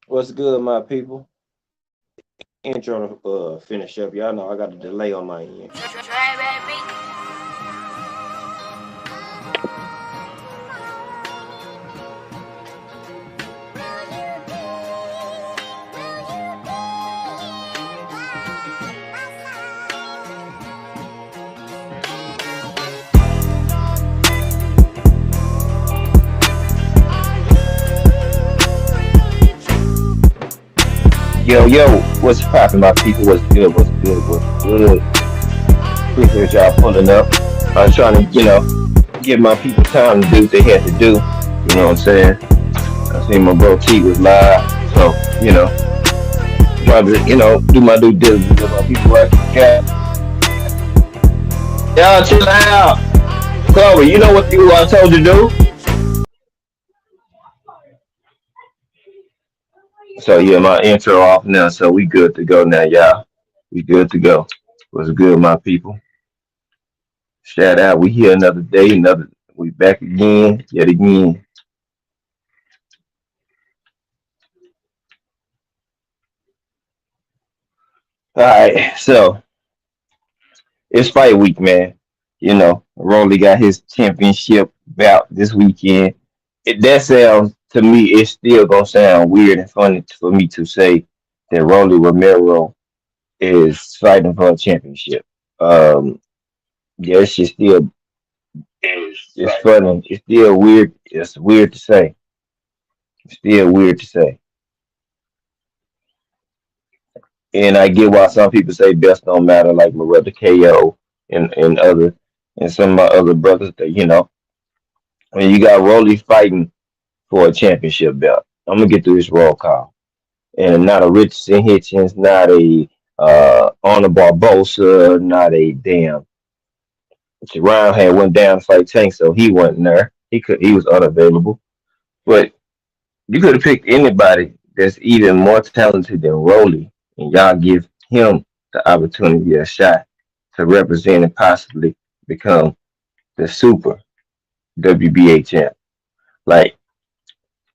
What's good, my people? Intro to finish up. Y'all know I got a delay on my end. Yo, yo, what's poppin', my people? What's good? What's good? What's good? Appreciate y'all pulling up. I'm trying to, give my people time to do what they had to do. You know what I'm saying? I seen my bro T was live, so trying to, do my due diligence with my people right here. Y'all chill out. Chloe, you know what I told you to do? So yeah, my intro off now, so we good to go now, y'all. We good to go. What's good, my people? Shout out. We here another day, we back again, yet again. All right, so it's fight week, man. Rolly got his championship bout this weekend. That sounds to me, it's still gonna sound weird and funny for me to say that Rolly Romero is fighting for a championship. Um, yeah, it's just still it's funny. It's still weird. It's weird to say. It's still weird to say. And I get why some people say best don't matter, like Loretta KO and other and some of my other brothers that when you got Rolly fighting for a championship belt. I'm gonna get through this roll call. And not a Richardson Hitchens, not a Honor Barbosa, not a damn Ryan had went down to fight Tank, so he wasn't there. He was unavailable. But you could have picked anybody that's even more talented than Rolly, and y'all give him the opportunity, a shot to represent and possibly become the super WBA champ. Like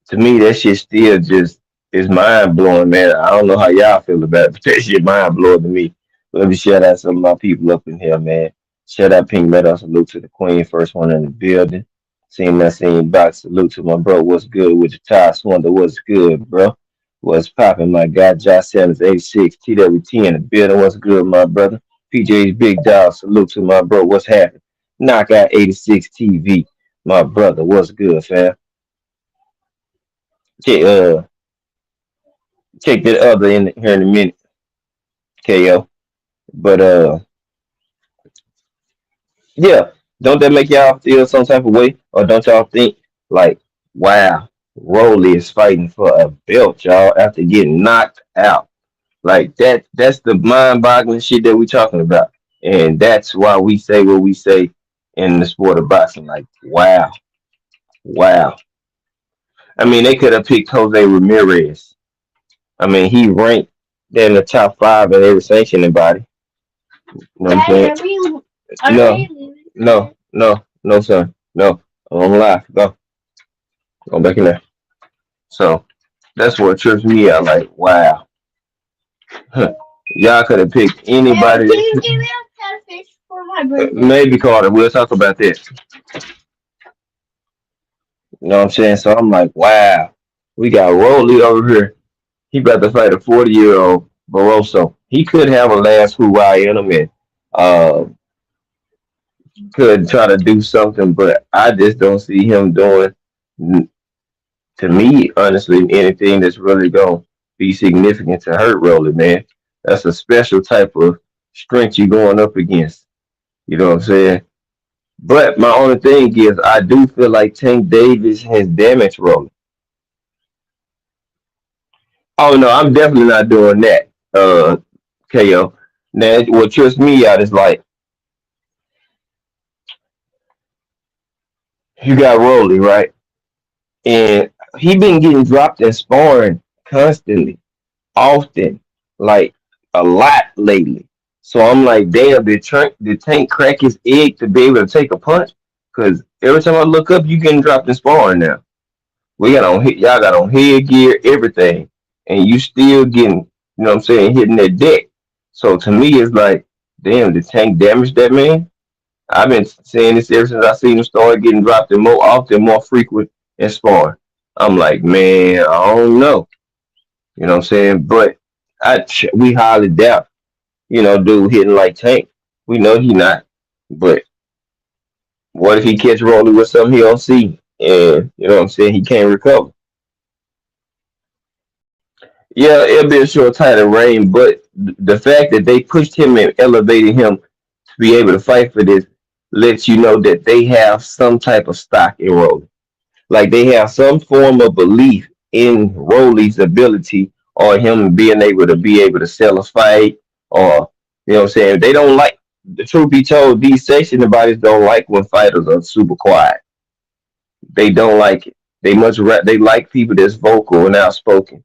to me, that shit still just is mind blowing, man. I don't know how y'all feel about it, but that shit mind blowing to me. Let me shout out some of my people up in here, man. Shout out Pink Meadow, salute to the Queen, first one in the building. Seeing that same box, salute to my bro. What's good with the Ty Swonder? What's good, bro? What's popping, my guy? Josh Sanders, 86, TWT in the building. What's good, my brother? PJ's Big Dog, salute to my bro. What's happening? Knockout 86 TV, my brother. What's good, fam? Okay, check that other in here in a minute, KO. But yeah, don't that make y'all feel some type of way, or don't y'all think like, wow, Rolly is fighting for a belt, y'all, after getting knocked out like that? That's the mind-boggling shit that we talking about, and that's why we say what we say in the sport of boxing. Like, wow, wow. I mean, they could have picked Jose Ramirez. I mean, he ranked in the top five in every sanctioning body. You know what I'm saying? No, no, no, no, son. No. I'm live. Go. Go back in there. So that's what trips me out. Like, wow. Huh. Y'all could have picked anybody. Maybe Carter. We'll talk about this. You know what I'm saying? So I'm like, wow. We got Rolly over here. He about to fight a 40-year-old Barroso. He could have a last hoorah in him and uh, could try to do something, but I just don't see him doing, to me, honestly, anything that's really going to be significant to hurt Rolly, man. That's a special type of strength you're going up against. You know what I'm saying? But my only thing is, I do feel like Tank Davis has damaged Rolly. Oh no, I'm definitely not doing that. KO. Now, what trips me out is like you got Rolly, right? And he been getting dropped in sparring constantly, often, like a lot lately. So I'm like, damn, did Tank crack his egg to be able to take a punch? Because every time I look up, you getting dropped in sparring now. We got on y'all got on headgear, everything. and you still getting, you know what I'm saying, hitting that deck. So to me, it's like, damn, the tank damaged that man. I've been saying this ever since I seen him start getting dropped in more often, more frequent and sparring. I'm like, man, I don't know. You know what I'm saying? But we highly doubt, dude hitting like Tank. We know he not. But what if he catch rolling with something he don't see? And you know what I'm saying? He can't recover. Yeah, it'll be a short time of reign, but the fact that they pushed him and elevated him to be able to fight for this lets you know that they have some type of stock in Rolly. Like they have some form of belief in Rolly's ability or him being able to sell a fight or you know what I'm saying. They don't like the truth be told, these section bodies don't like when fighters are super quiet. They don't like it. They like people that's vocal and outspoken.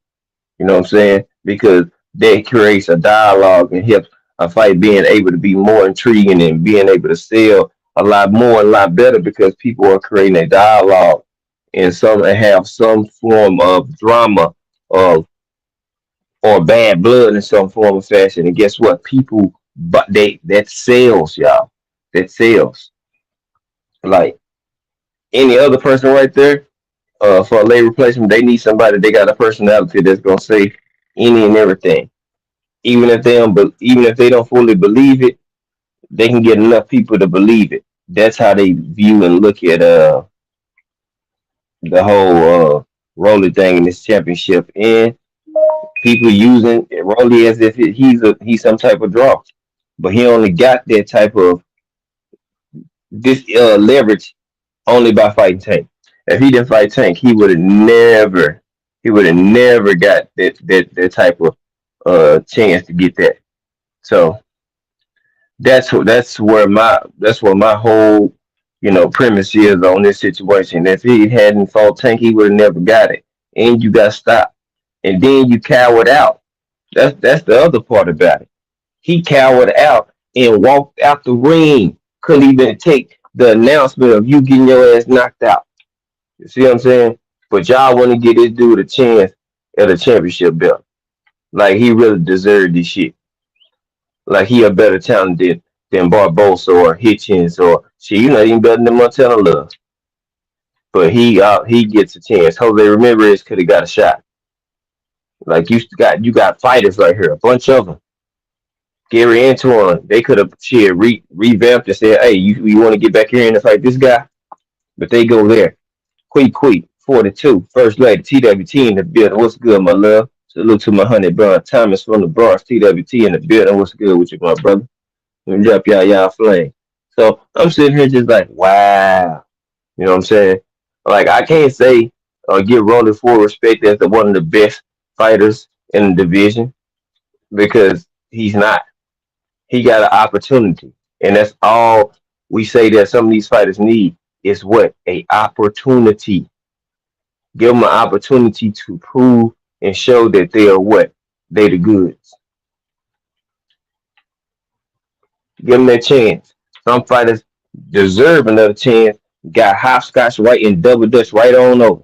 You know what I'm saying? Because that creates a dialogue and helps a fight being able to be more intriguing and being able to sell a lot more, a lot better because people are creating a dialogue and have some form of drama of or bad blood in some form of fashion. And guess what? People but they that sells, y'all. That sells. Like any other person right there, for a late replacement, they need somebody they got a personality that's gonna say any and everything. Even if they don't fully believe it, they can get enough people to believe it. That's how they view and look at the whole Rolly thing in this championship, and people using Rolly as if he's some type of draw, but he only got that type of this leverage only by fighting Tank. If he didn't fight Tank, he would have never got that type of chance to get that. So that's where my whole premise is on this situation. If he hadn't fought Tank, he would have never got it. And you got stopped, and then you cowered out. That's the other part about it. He cowered out and walked out the ring. Couldn't even take the announcement of you getting your ass knocked out. You see what I'm saying? But y'all want to give this dude a chance at a championship belt. Like he really deserved this shit. Like he a better talent than Barbosa or Hitchens or shit. You not even better than Montana Love. But he gets a chance. Jose Ramirez could have got a shot. Like you got fighters right here, a bunch of them. Gary Antoine, they could have shit revamped and said, hey, you want to get back here and fight this guy? But they go there. Quee 42, First Lady, TWT in the building. What's good, my love? Salute to my honey bun. Thomas from the Bronx, TWT in the building. What's good with you, my brother? Let me drop y'all flame. So I'm sitting here just like, wow. You know what I'm saying? Like I can't say give Rolly full respect as the one of the best fighters in the division because he's not. He got an opportunity, and that's all we say that some of these fighters need is what a opportunity. Give them an opportunity to prove and show that they are what they the goods. Give them that chance. Some fighters deserve another chance. Got hopscotch right and double dutch right on over.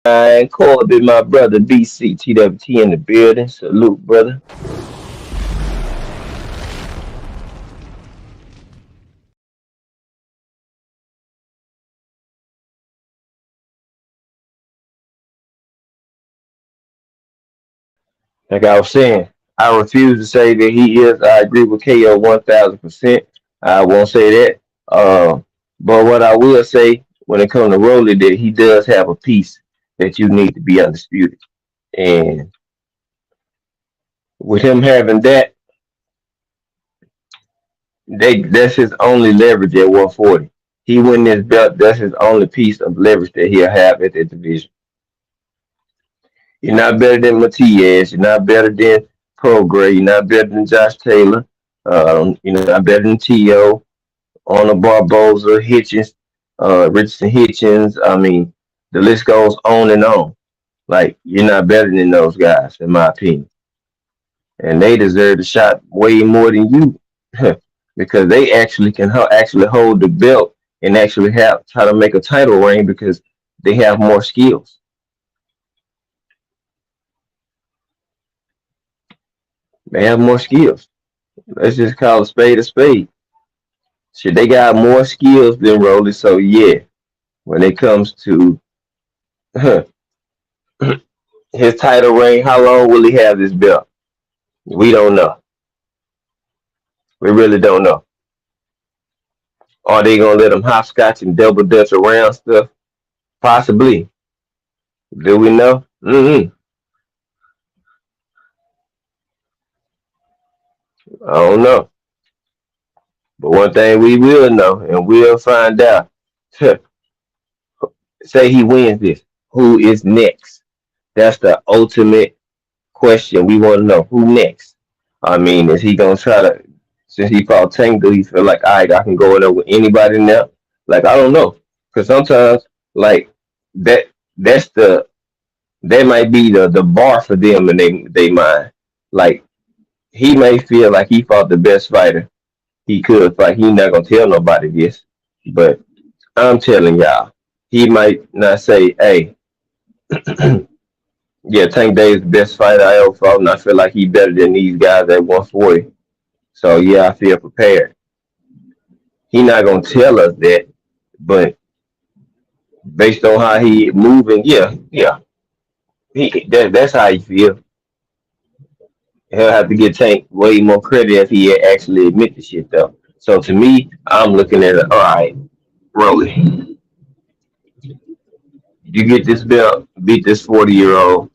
And Corbin, my brother, BCTWT in the building. Salute, brother. Like I was saying, I refuse to say that he is. I agree with KO 1000%. I won't say that. But what I will say when it comes to Rolly, that he does have a piece that you need to be undisputed. And with him having that, That's his only leverage at 140. He win this belt. That's his only piece of leverage that he'll have at that division. You're not better than Matias. You're not better than Prograis. You're not better than Josh Taylor. You're not better than T.O. Arnold Barboza, Hitchens, Richardson Hitchens. I mean, the list goes on and on. Like, you're not better than those guys, in my opinion. And they deserve the shot way more than you because they actually can actually hold the belt and actually have try to make a title reign because they have more skills. They have more skills. Let's just call a spade a spade. Shit, they got more skills than Rolly. So yeah, when it comes to his title reign, how long will he have this belt? We don't know. We really don't know. Are they gonna let him hopscotch and double dutch around stuff? Possibly. Do we know? I don't know. But one thing we will know, and we'll find out. Say he wins this. Who is next? That's the ultimate question. We want to know who next. I mean, is he gonna try to? Since he fought Tank, do he feel like, all right, I can go in there with anybody now? Like, I don't know, because sometimes like that that's the that might be the bar for them and they mind. Like, he may feel like he fought the best fighter he could fight. He not gonna tell nobody this, but I'm telling y'all, he might not say, hey, yeah, Tank Davis the best fighter I ever fought, and I feel like he better than these guys at 140. So yeah, I feel prepared. He not gonna tell us that, but based on how he moving, yeah, that's how he feel. He'll have to get Tank way more credit if he actually admit the shit though. So to me, I'm looking at it. All right, Rolly, you get this belt, beat this 40-year old.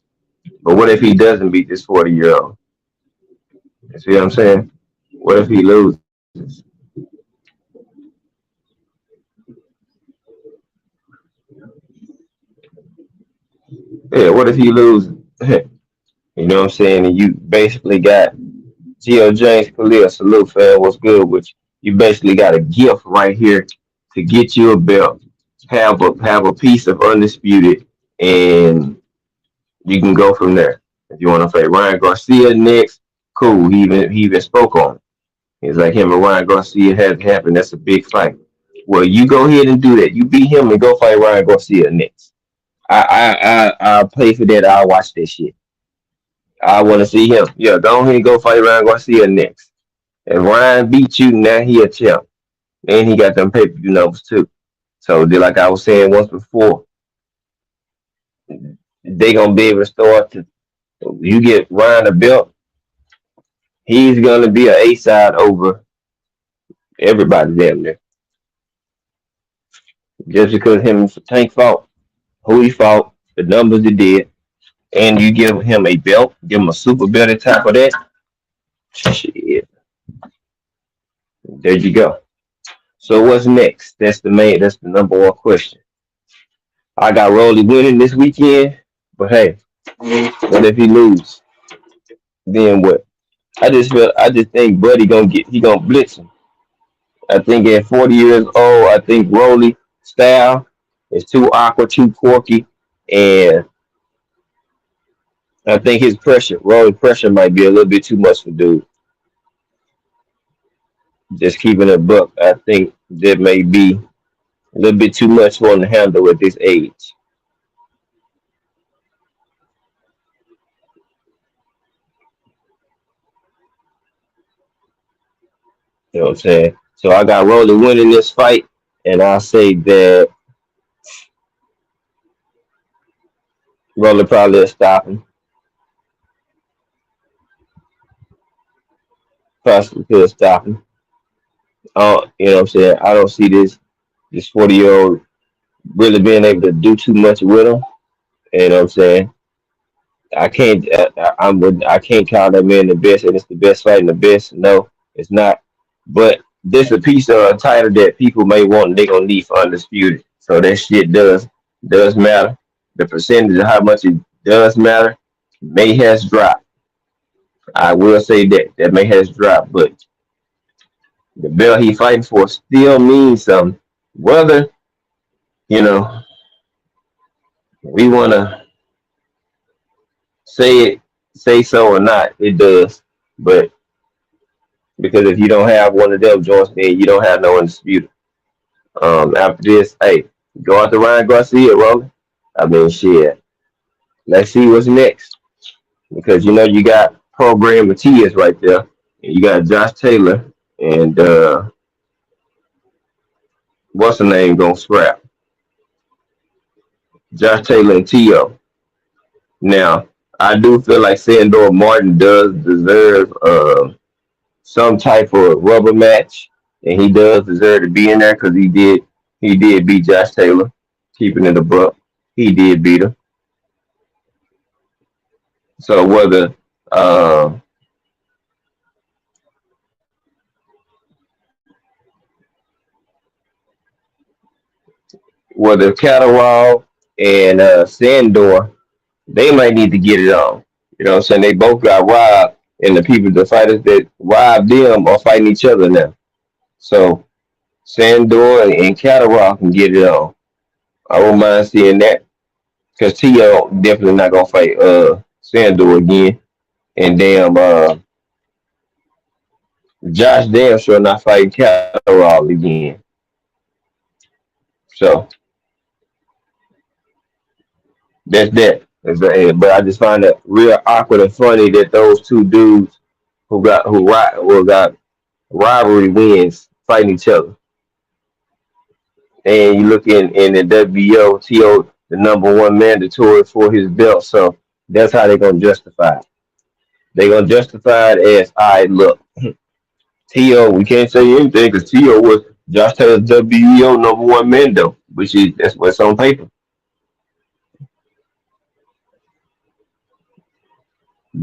But what if he doesn't beat this 40-year old? You see what I'm saying? What if he loses? Yeah, what if he loses? You know what I'm saying? And you basically got Geo James Khalil, salute fan, what's good with you? You basically got a gift right here to get you a belt, have a piece of undisputed, and you can go from there. If you want to fight Ryan Garcia next, cool. He even spoke on it. It's like him and Ryan Garcia has happened. That's a big fight. Well, you go ahead and do that. You beat him and go fight Ryan Garcia next. I'll pay for that. I'll watch that shit. I want to see him. Yeah, go ahead and go fight Ryan Garcia next. If Ryan beat you, now he a champ. And he got them pay-per-view numbers too. So like I was saying once before, they gonna be able to start to you get Ryan a belt, he's gonna be an A side over everybody damn near. Just because him and Tank fought, who he fought, the numbers he did, and you give him a belt, give him a super belt on top of that, shit. There you go. So what's next? That's the number one question. I got Rolly winning this weekend, but hey, what if he lose? Then what? I just think Buddy gonna blitz him. I think at 40 years old, I think Rolly style is too awkward, too quirky, and I think his pressure, Rolly pressure, might be a little bit too much for dude. Just keeping it buck, I think that may be a little bit too much for him to handle at this age. You know what I'm saying? So I got Rolly winning this fight, and I'll say that Rolly probably will stop him. Possibly could stop him. You know what I'm saying? I don't see this 40-year old really being able to do too much with him. You know what I'm saying? I can't call that man the best, and it's the best fighting the best. No, it's not. But this a piece of a title that people may want, they gonna need for undisputed. So that shit does matter. The percentage of how much it does matter may has dropped. I will say that may has dropped, but the belt he fighting for still means something. Whether you know we wanna say it, say so or not, it does. But because if you don't have one of them joints, then you don't have no undisputed. After this, hey, go out to Ryan Garcia, rolling. I mean, shit. Let's see what's next because you got program Matias right there, and you got Josh Taylor, and what's the name gonna scrap? Josh Taylor and T.O. Now, I do feel like Sandor Martin does deserve some type of rubber match, and he does deserve to be in there because he did beat Josh Taylor, keeping it abrupt. He did beat him. So uh, whether Catterall and Sandor, they might need to get it on. You know what I'm saying? They both got robbed, and the fighters that robbed them are fighting each other now. So Sandor and Catterall can get it on. I won't mind seeing that because T.O. definitely not gonna fight Sandor again, and damn Josh damn sure not fighting Catterall again. So that's that. But I just find it real awkward and funny that those two dudes who got rivalry wins fighting each other. And you look in the WBO, T.O. the number one mandatory for his belt. So that's how they're gonna justify it. They're gonna justify it as, all right, look, T.O. We can't say anything because T.O. was Josh Taylor's WBO number one mando, that's what's on paper.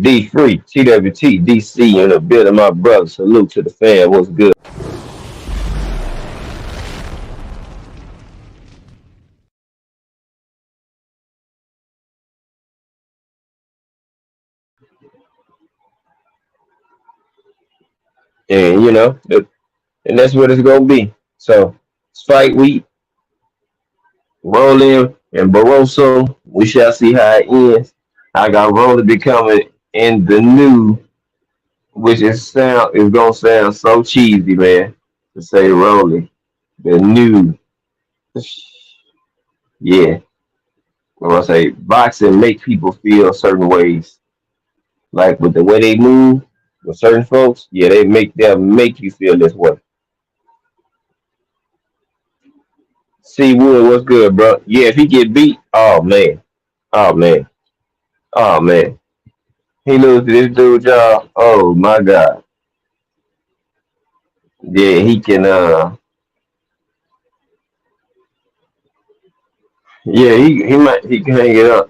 D free, TWT, DC, and a bit of my brother. Salute to the fan. What's good? And and that's what it's gonna be. So it's fight week, Rolling and Barroso. We shall see how it ends. I got Rolling becoming in the new, which is gonna sound so cheesy, man, to say Rolling. The new, yeah. When I say boxing make people feel certain ways. Like with the way they move with certain folks, yeah, they'll make you feel this way. See Wood, what's good, bro? Yeah, if he get beat, oh man, oh man, oh man, he lose to this dude, y'all. Oh my god, yeah, he can. Yeah, he can hang it up.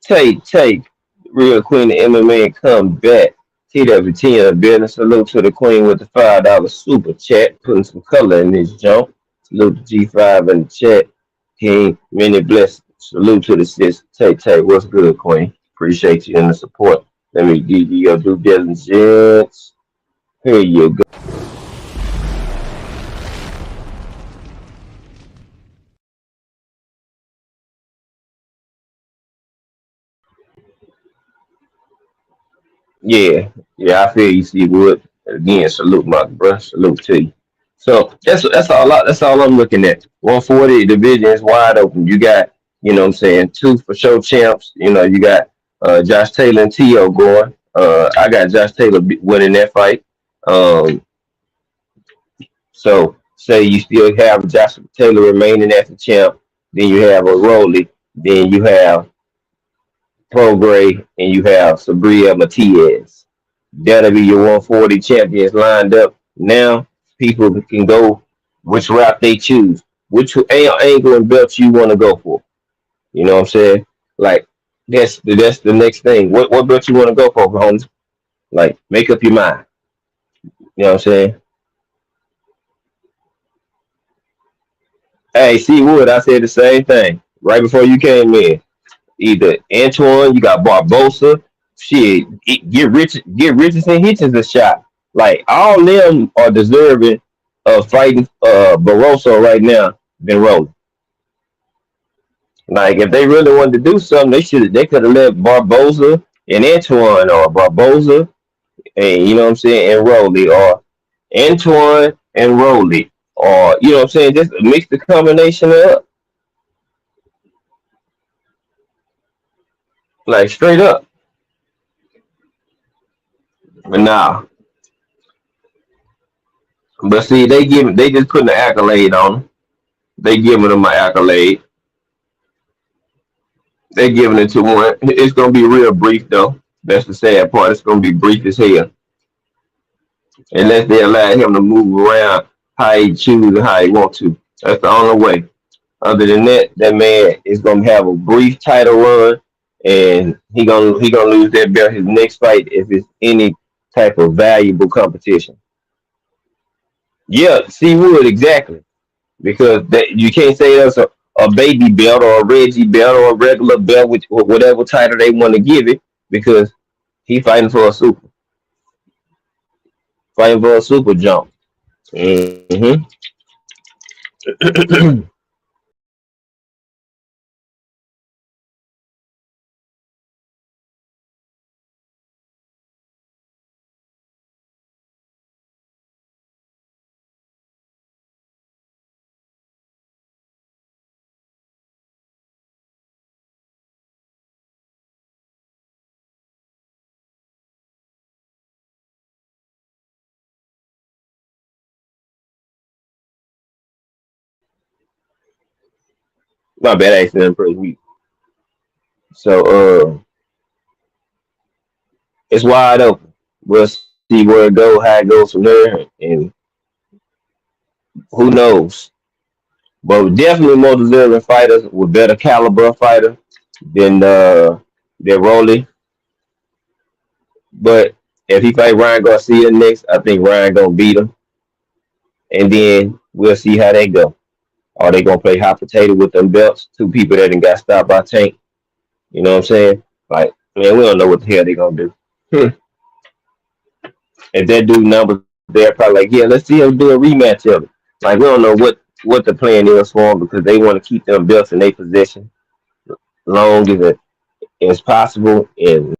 Take real queen of MMA and come back. TWT and a business. Salute to the queen with the $5 super chat, putting some color in this jump. Salute to G5 in the chat. King, many blessings. Salute to the sis. Take, what's good, queen? Appreciate you and the support. Let me give you your due diligence. Here you go. Yeah, yeah, I feel you, see Wood. Again, salute, my bro. Salute to you. So that's all I'm looking at. 140 division is wide open. You got, what I'm saying, two for show champs. You got Josh Taylor and T.O. going. I got Josh Taylor winning that fight. Um, so say you still have Josh Taylor remaining as the champ, then you have a Rolly, then you have Prograis, and you have Sabria Matias. That'll be your 140 champions lined up. Now people can go which route they choose, which angle and belt you want to go for. You know what I'm saying? Like that's the next thing. What belt you want to go for, Holmes? Like make up your mind. You know what I'm saying? Hey, see Wood, I said the same thing right before you came in. Either Antoine, you got Barbosa, shit, get Richardson Hitchens a shot. Like all them are deserving of fighting Barroso right now than Rolling. Like if they really wanted to do something, they could have let Barbosa and Antoine or Barbosa and you know what I'm saying and Rolly or Antoine and Rolly or you know what I'm saying, just mix the combination up. Like straight up. But nah. But see, they just putting an accolade on them. They giving them an accolade. They giving it to one. It's gonna be real brief though. That's the sad part. It's gonna be brief as hell. Unless they allow him to move around how he choose and how he want to. That's the only way. Other than that, that man is gonna have a brief title run, and he gonna lose that belt his next fight if it's any type of valuable competition. Yeah, see Wood exactly because that you can't say that's a baby belt or a Reggie belt or a regular belt with whatever title they want to give it because he fighting for a super jump. Hmm. My bad, I accidentally pressed mute. So it's wide open. We'll see where it go, how it goes from there, and who knows. But definitely more deserving fighters with better caliber fighter than Rolly. But if he fight Ryan Garcia next, I think Ryan gonna beat him, and then we'll see how they go. Are they gonna play hot potato with them belts? Two people that done got stopped by Tank. You know what I'm saying? Like, man, we don't know what the hell they gonna do. If that dude numbers there, probably like, yeah, let's see him do a rematch of it. Like, we don't know what the plan is for them because they want to keep them belts in their possession long as possible. And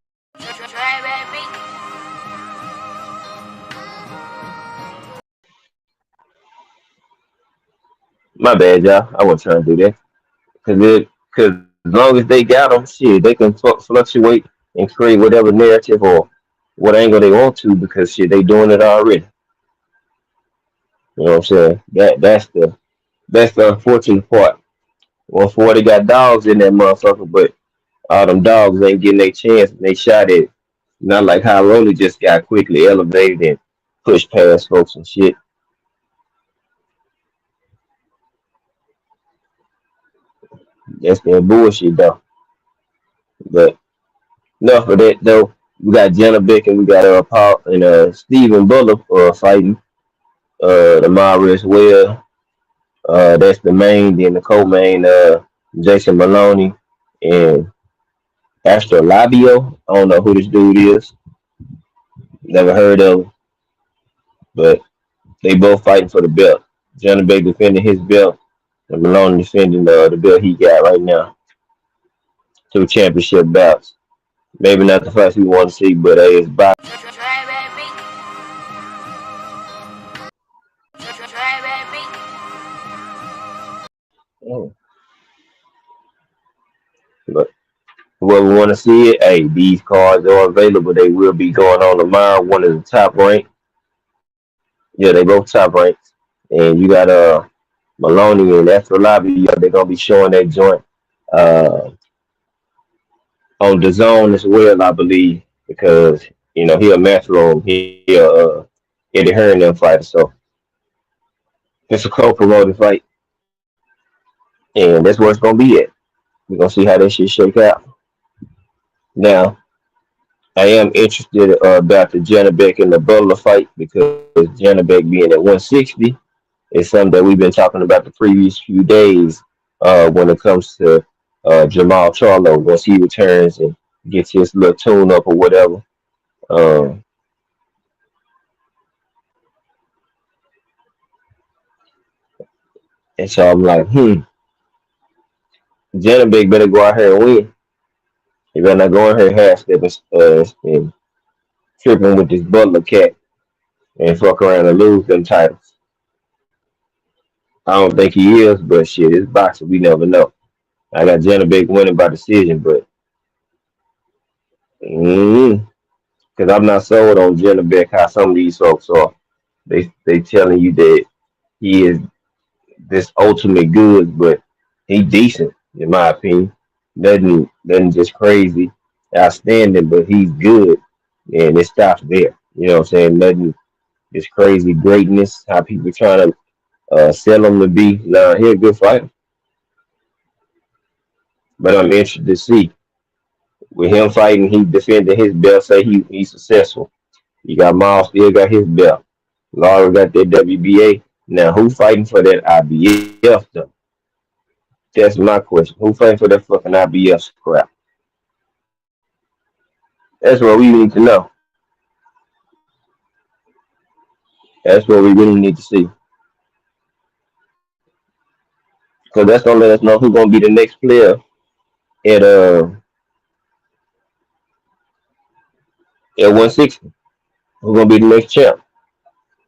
my bad, y'all. I wasn't trying to do that because as long as they got them, shit, they can fluctuate and create whatever narrative or what angle they want to because shit, they doing it already. You know what I'm saying? That's the unfortunate part. Well, for they got dogs in that motherfucker, but all them dogs ain't getting their chance and they shot at it. Not like how Rolly just got quickly elevated and pushed past folks and shit. That's that bullshit though. But enough of that though. We got Janibek and we got Paul and Stephen Butler fighting the Mara as well. That's the main. Then the co-main Jason Moloney and Astrolabio. I don't know who this dude is. Never heard of him, but they both fighting for the belt. Janibek defending his belt and Malone defending the belt he got right now. Two championship bouts. Maybe not the fights we want to see, but it's boxing. But whoever want to see it, hey, these cards are available. They will be going on tomorrow. One of the top ranked. Yeah, they both top ranked. And you got Moloney and Astrolabio. They're gonna be showing that joint uh, on the zone as well, I believe, because he a Metro, Eddie Hearn them fighter. So it's a co-promoted fight, and that's where it's gonna be at. We're gonna see how that shit shake out. Now, I am interested about the Janibek and the Butler fight because Janibek being at 160 is something that we've been talking about the previous few days when it comes to Jamal Charlo once he returns and gets his little tune up or whatever. Um, and so I'm like, Janibek better go out here and win. He better not go in here half stepping and tripping with this Butler cat and fuck around and lose them titles. I don't think he is, but shit, it's boxing. We never know. I got Janibek winning by decision, but because I'm not sold on Janibek how some of these folks are. They telling you that he is this ultimate good, but he decent in my opinion. Nothing just crazy, outstanding, but he's good, and it stops there. You know what I'm saying? Nothing just crazy greatness. How people trying to sell him to be. Nah, he a good fighter, but I'm interested to see with him fighting. He defending his belt. Say he's successful. You got Miles still got his belt. Laura got that WBA. Now who fighting for that IBF though? That's my question. Who fighting for that fucking IBF scrap? That's what we need to know. That's what we really need to see. Because that's gonna let us know who's gonna be the next player at uh at 160. Who's gonna be the next champ?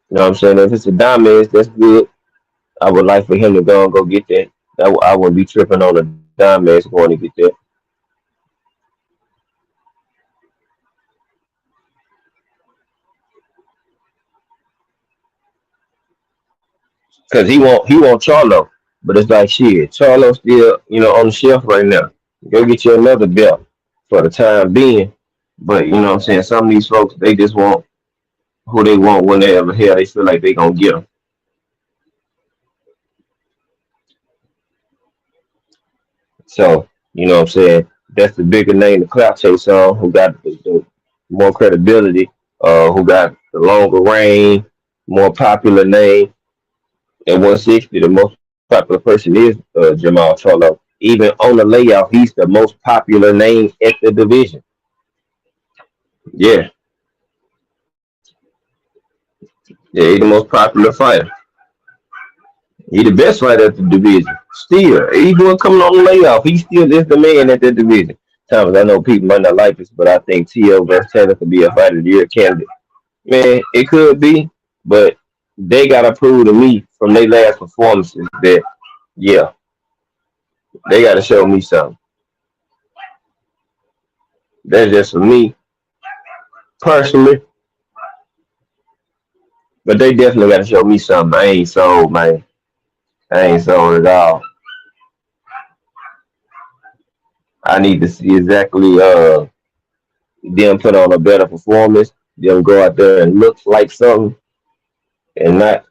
You know what I'm saying? If it's a diamond, that's good. I would like for him to go and go get that. I wouldn't be tripping on the diamonds going to get that. Cause he won't Charlo. But it's like shit. Charlo still, on the shelf right now. Go get you another belt for the time being. But you know what I'm saying? Some of these folks they just want who they want whenever hell they feel like they gonna get them. So, you know what I'm saying? That's the bigger name the clout chase on, who got the more credibility, who got the longer reign, more popular name. At 160, the most popular person is Jamal Charlo. Even on the layout, he's the most popular name at the division. Yeah, yeah, he's the most popular fighter. He the best fighter at the division. Still, even coming on the layoff, he still is the man at the division. Thomas, I know people might not like this, but I think T.O. versus Taylor could be a fighter of the year candidate. Man, it could be, but they gotta prove to me from their last performances that yeah, they gotta show me something. That's just for me personally, but they definitely gotta show me something. I ain't sold, man. I ain't sold at all. I need to see exactly them put on a better performance, them go out there and look like something, and not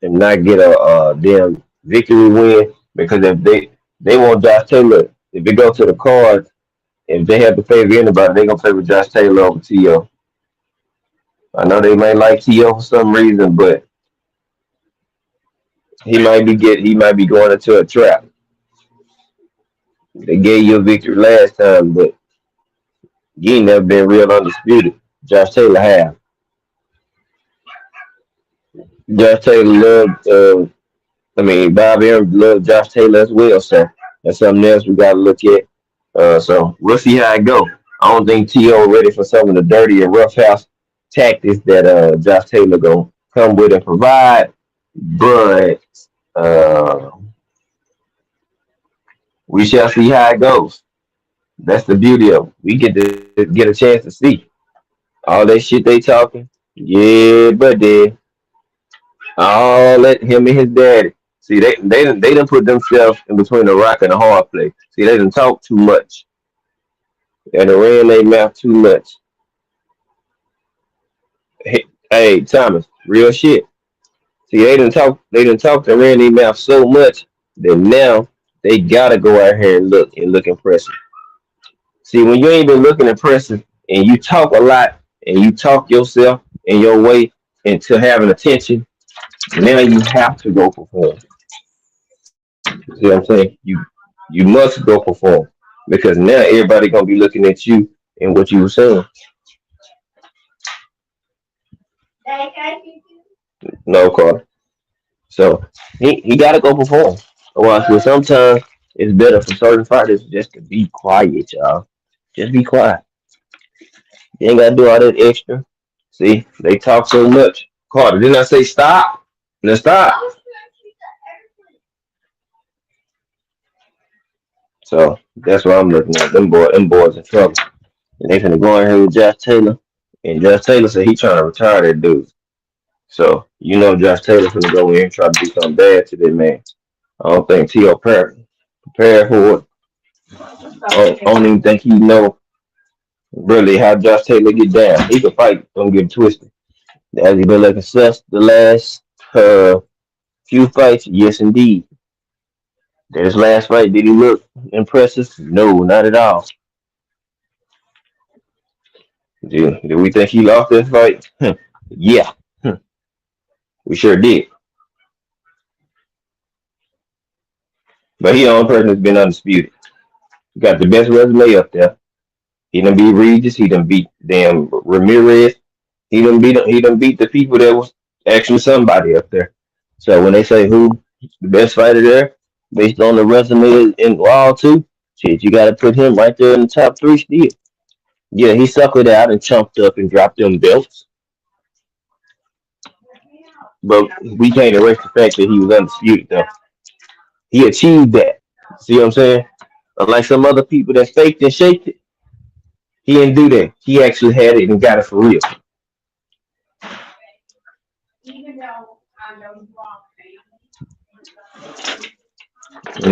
get a damn victory win. Because if they want Josh Taylor, if they go to the cards, if they have to favor anybody, they gonna favor Josh Taylor over T.O. I know they may like T.O. for some reason, but he might be going into a trap. They gave you a victory last time, but you ain't never been real undisputed. Josh Taylor have. Josh Taylor loved. Bob Aaron loved Josh Taylor as well. So that's something else we got to look at. So we'll see how it go. I don't think T.O. ready for some of the dirty and rough house tactics that Josh Taylor gonna come with and provide, but uh, we shall see how it goes. That's the beauty of it. We get to get a chance to see all that shit they talking. Yeah, but then all that him and his daddy. See, they done put themselves in between the rock and the hard place. See, they done talk too much and they ran their mouth too much. Hey, Thomas, real shit. See, they didn't talk and ran their mouth so much that now they gotta go out here and look impressive. See, when you ain't been looking impressive and you talk a lot and you talk yourself in your way into having attention, now you have to go perform. See what I'm saying? You must go perform because now everybody gonna be looking at you and what you were saying. No, Carter. So he got to go perform. Well, sometimes it's better for certain fighters just to be quiet, y'all. Just be quiet. You ain't got to do all that extra. See, they talk so much. Carter, didn't I say stop? Now stop. So that's what I'm looking at. Them boys in trouble. And they finna go in here with Josh Taylor. And Josh Taylor said he trying to retire that dude. So you know Josh Taylor finna go in and try to do something bad to that man. I don't think T.O. prepared for it. I don't even think he know really how Josh Taylor get down. He can fight, don't get twisted. Has he been looking sus the last few fights? Yes, indeed. His last fight, did he look impressive? No, not at all. Do we think he lost this fight? Yeah, we sure did. But he the only person that's been undisputed. He got the best resume up there. He done beat Regis. He done beat damn Ramirez. He done beat the people that was actually somebody up there. So when they say who the best fighter there, based on the resume in all two, shit, you got to put him right there in the top three still. Yeah, he suckered out and chumped up and dropped them belts, but we can't erase the fact that he was undisputed though. He achieved that. See what I'm saying? Unlike some other people that faked and shaped it, he didn't do that. He actually had it and got it for real. You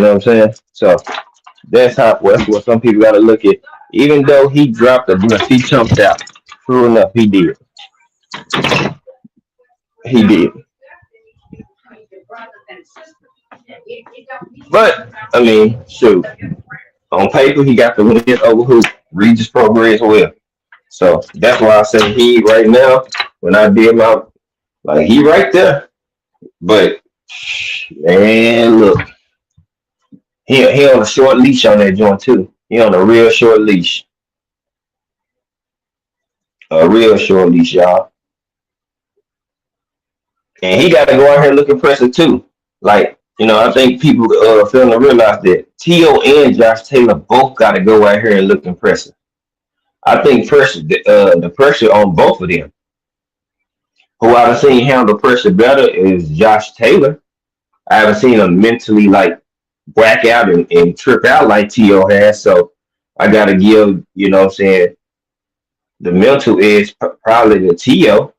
know what I'm saying? So that's how that's what some people got to look at. Even though he dropped the blunt, he chumped out. True enough, he did. He did. But I mean, shoot. On paper, he got the win over who Regis Progress as well. So that's why I say he right now. When I did my like he right there, but man, look, he on a short leash on that joint too. He on a real short leash, a real short leash, y'all. And he got to go out here looking impressive too. Like I think people failing to realize that T.O. and Josh Taylor both got to go out here and look impressive. I think the pressure on both of them. Who I've seen handle pressure better is Josh Taylor. I haven't seen him mentally like whack out and trip out like T.O. has. So I got to give, what I'm saying, the mental edge probably to T.O.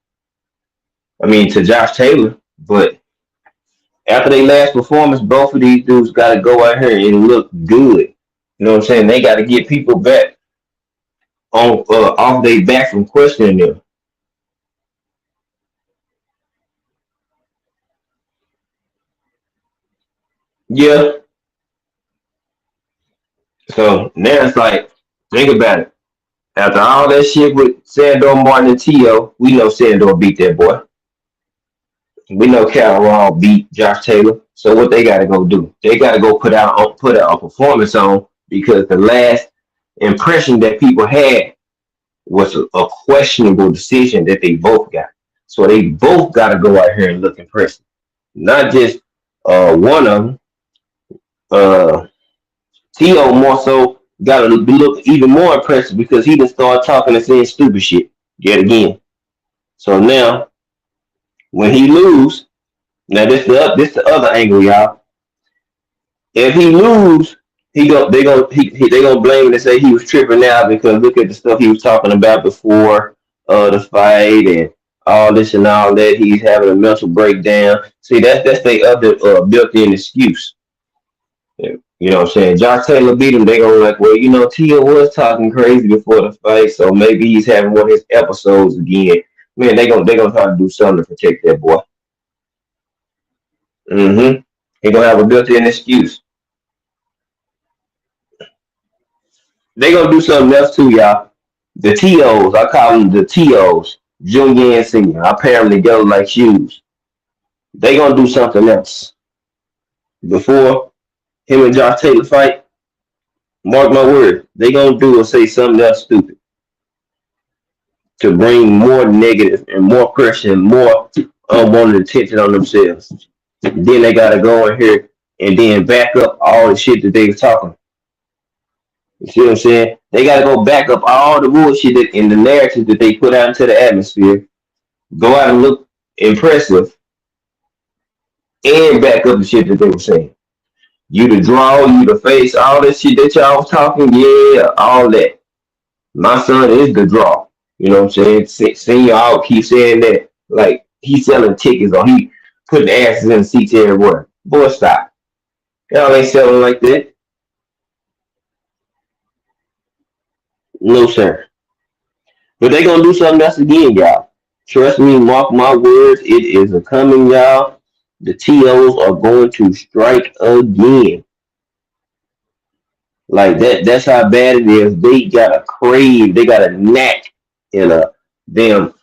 I mean, to Josh Taylor. But after their last performance, both of these dudes got to go out here and look good. You know what I'm saying? They got to get people back on off their back from questioning them. Yeah. So now it's like, think about it. After all that shit with Sandor Martin and T.O., we know Sandor beat that boy. We know Catterall beat Josh Taylor. So what they got to go do? They got to go put out a performance on because the last impression that people had was a questionable decision that they both got. So they both got to go out here and look impressive. Not just one of them. T.O. more so got to look even more impressive because he done started talking and saying stupid shit yet again. So now, when he lose, now this the other angle, y'all. If he lose, they gonna blame him and say he was tripping out because look at the stuff he was talking about before the fight and all this and all that. He's having a mental breakdown. See, that's their other built-in excuse. You know what I'm saying? Josh Taylor beat him. They gonna like, well, Tia was talking crazy before the fight, so maybe he's having one of his episodes again. Man, they gonna try to do something to protect that boy. Mm-hmm. He gonna have a built-in excuse. They gonna do something else too, y'all. The TOs, I call them the TOs, junior and senior. I pair them together like shoes. They gonna do something else before him and Josh Taylor fight. Mark my word, they gonna do or say something else stupid to bring more negative and more pressure and more unwanted attention on themselves. Then they gotta go in here and then back up all the shit that they was talking. You see what I'm saying? They gotta go back up all the bullshit that, in the narrative that they put out into the atmosphere. Go out and look impressive and back up the shit that they were saying. You the draw, you the face, all that shit that y'all was talking, yeah, all that. My son is the draw. You know what I'm saying? Seeing y'all keep saying that, like he's selling tickets or he putting asses in the seats everywhere. Boy, stop. Y'all ain't selling like that. No, sir. But they gonna do something else again, y'all. Trust me, mark my words, it is a coming, y'all. The TOs are going to strike again. Like that's how bad it is. They got a crave, they got a knack and a damn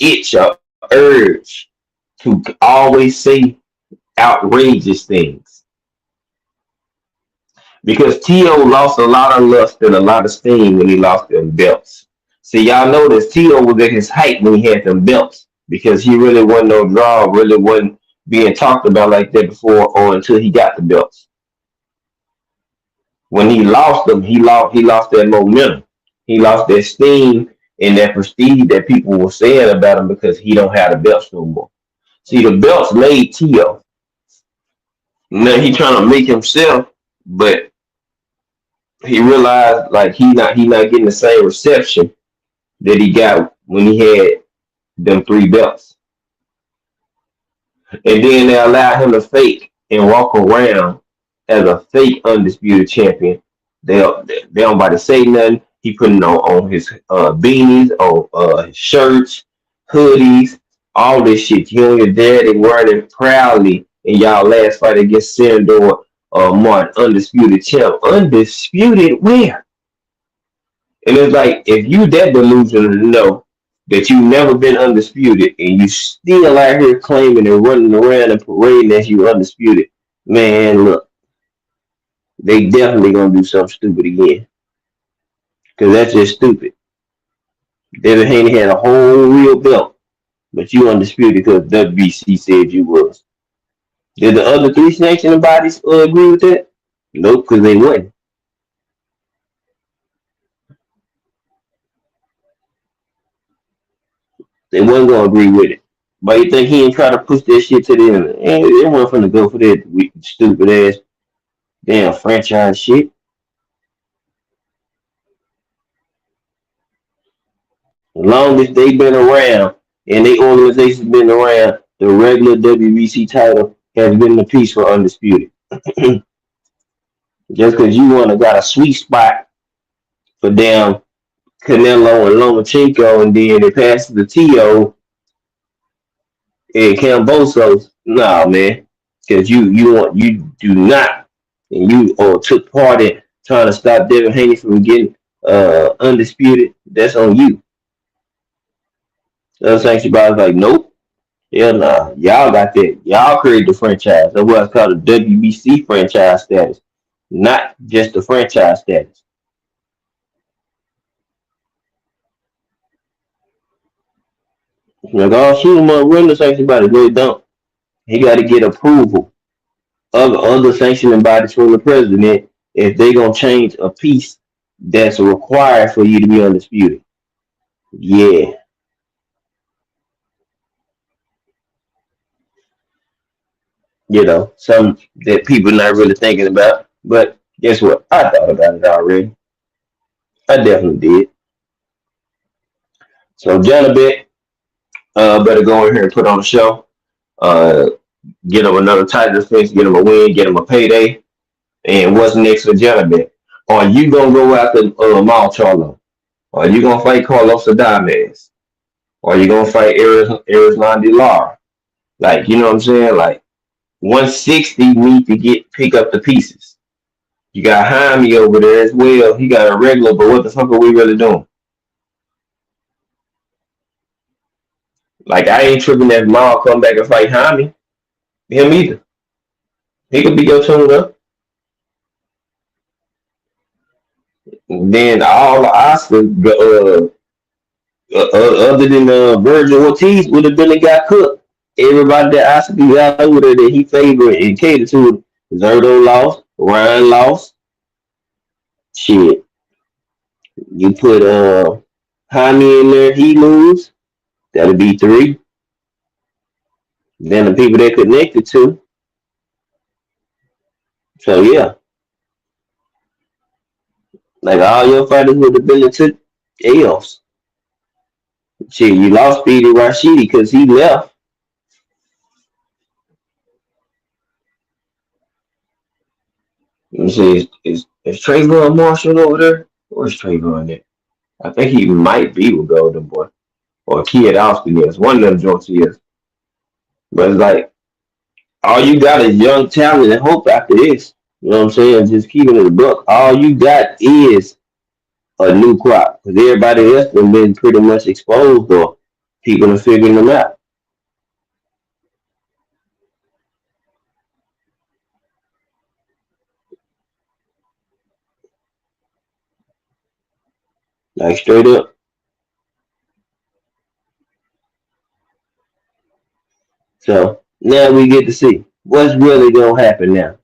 itch, a urge to always say outrageous things. Because T.O. lost a lot of lust and a lot of steam when he lost them belts. See, y'all notice T.O. was at his height when he had them belts because he really wasn't no draw, really wasn't being talked about like that before or until he got the belts. When he lost them, he lost that momentum. He lost that steam and that prestige that people were saying about him because he don't have the belts no more. See, the belts made T.O. Now he trying to make himself, but he realized like he not getting the same reception that he got when he had them three belts. And then they allow him to fake and walk around as a fake undisputed champion. They don't about to say nothing. He putting on his beanies, on his shirts, hoodies, all this shit. You and your daddy wearing it proudly in y'all last fight against Sandor Martin, undisputed champ. Undisputed where? And it's like if you that delusional to know that you never been undisputed and you still out here claiming and running around and parading as you undisputed, man, look, they definitely gonna do something stupid again. Cause that's just stupid. David Haney had a whole real belt, but you undisputed because WBC said you was. Did the other three sanctioning bodies agree with that? Nope, because they wouldn't. They wasn't gonna agree with it. But you think he didn't try to push that shit to the end? They weren't finna go for that stupid ass damn franchise shit. As long as they been around and they organization's been around, the regular WBC title has been the piece for undisputed. Just because you wanna got a sweet spot for damn Canelo and Lomachenko and then it passes the TO and Cambosos, nah man. Cause you do not and you or took part in trying to stop Devin Haney from getting undisputed, that's on you. Other things about like, nope, hell nah. Y'all got that. Y'all created the franchise. That's why it's called a WBC franchise status, not just the franchise status. Like, oh, shoot him up, run the sanctioning body. No, he don't. He got to get approval of other sanctioning bodies from the president if they gonna change a piece that's required for you to be undisputed. Yeah, some that people not really thinking about. But guess what? I thought about it already. I definitely did. So Janibek better go in here and put on a show. Uh, get him another title defense, get him a win, get him a payday. And what's next for Janibek? Are you gonna go after Mal Charlo? Are you gonna fight Carlos Adames? Or are you gonna fight Arizlan Lara? Like, you know what I'm saying? Like 160 need to pick up the pieces. You got Jaime over there as well. He got a regular, but what the fuck are we really doing? Like I ain't tripping that Maul come back and fight Jaime. Him either. He could be your tune up. And then all the Oscars, other than Virgil Ortiz, would have been the guy cooked. Everybody that Oscar got over there that he favored and catered to, Zerto lost, Ryan lost. Shit, you put Jaime in there, he lose. That'll be three. Then the people they connected to. So yeah, like all your fighters would have been into L's. Shit, you lost Speedy Rashidi because he left. Let me see, is Trayvon Marshall over there? Where's Trayvon at? I think he might be with Golden Boy. Or Kid Austin is. One of them joints he is. But it's like, all you got is young talent and hope after this. You know what I'm saying? Just keeping it in the book. All you got is a new crop. Because everybody else has been pretty much exposed or people are figuring them out. Like straight up. So now we get to see what's really gonna happen now.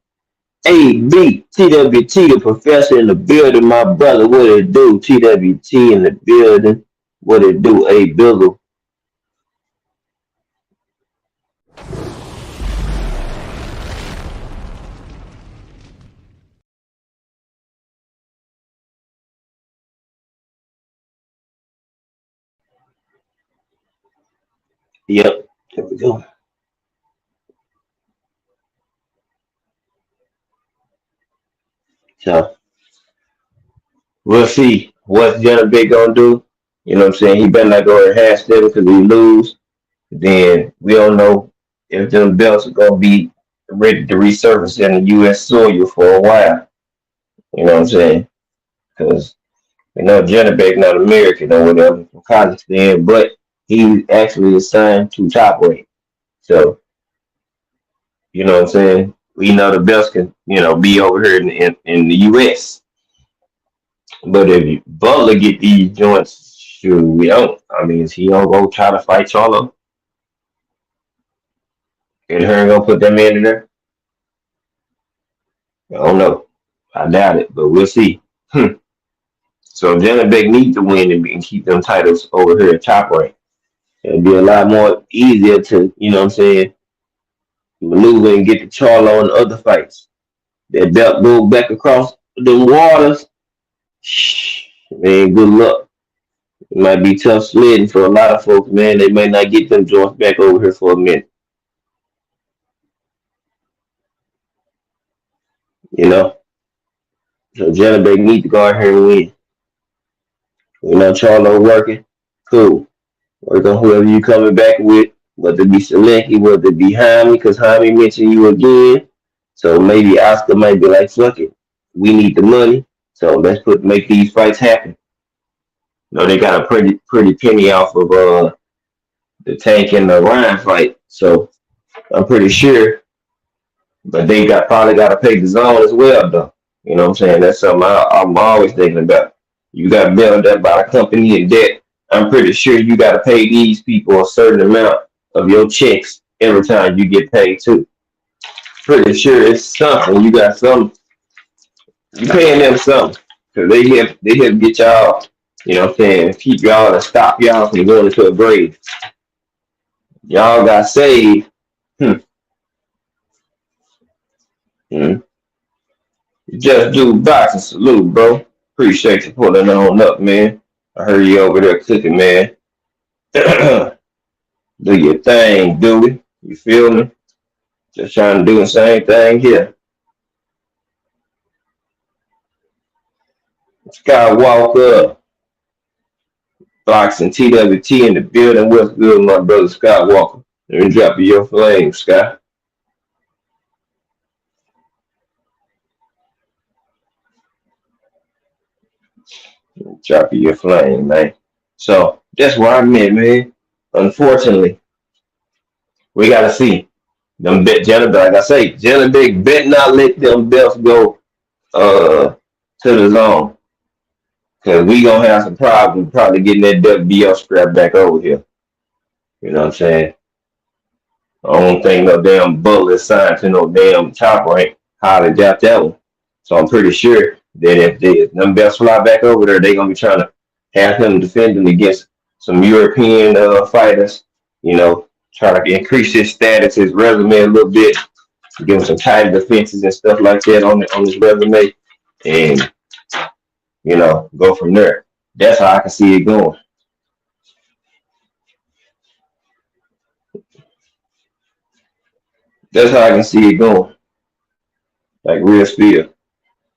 A B TWT, the professor in the building, my brother. What it do? TWT in the building. What it do? A Bizzle. Yep. There we go. So we'll see what Janibek gonna do. You know what I'm saying? He better not go ahead and half step because we lose. Then we don't know if them belts are gonna be ready to resurface in the U.S. soil for a while. You know what I'm saying? Because we know Janibek not American or whatever from Kazakhstan, but he actually assigned to top weight. So you know what I'm saying? We know the belts can be over here in the U.S. But if Butler get these joints, shoot, we don't. I mean, is he gonna go try to fight Charlo? And her gonna put them in there? I don't know. I doubt it, but we'll see. So Janibek needs to win and keep them titles over here at top rank. It'll be a lot more easier to, what I'm saying, maneuver and get the Charlo and other fights. That belt go back across the waters. Man, good luck. It might be tough sledding for a lot of folks, man. They may not get them joints back over here for a minute. You know? So Janibek need to go out here and win. Charlo working. Cool. Work on whoever you coming back with, whether it be Selecki, whether it be Jaime, because Jaime mentioned you again. So maybe Oscar might be like, fuck it. We need the money. So let's make these fights happen. They got a pretty penny off of the Tank and the Ryan fight. So I'm pretty sure. But they probably got to pay the zone as well, though. You know what I'm saying? That's something I'm always thinking about. You got bailed up by a company in debt. I'm pretty sure you got to pay these people a certain amount of your checks every time you get paid too. Pretty sure it's something. You got some. You paying them something because they help get y'all. You know what I'm saying? Keep y'all and stop y'all from going into a grave. Y'all got saved. Hmm. Just do boxing salute, bro. Appreciate you pulling on up, man. I heard you over there cooking, man. Do your thing, Dewey. You feel me? Just trying to do the same thing here. Skywalker, boxing TWT in the building. What's good, my brother Skywalker? Let me drop you your flame, Sky. Drop your flame, man. So that's where I'm at, man. Unfortunately, we gotta see them bet Janibek. Like I say, Janibek bet not let them belts go to the zone. Cause we gonna have some problems probably getting that WBL strap back over here. You know what I'm saying? I don't think no damn Butler signed to no damn top rank. Highly doubt that one. So I'm pretty sure that if them belts fly back over there, they gonna be trying to have him defending against some European fighters. You know, try to increase his status, his resume a little bit, give him some tighter defenses and stuff like that on his resume, and go from there. That's how I can see it going. That's how I can see it going. Like real spill.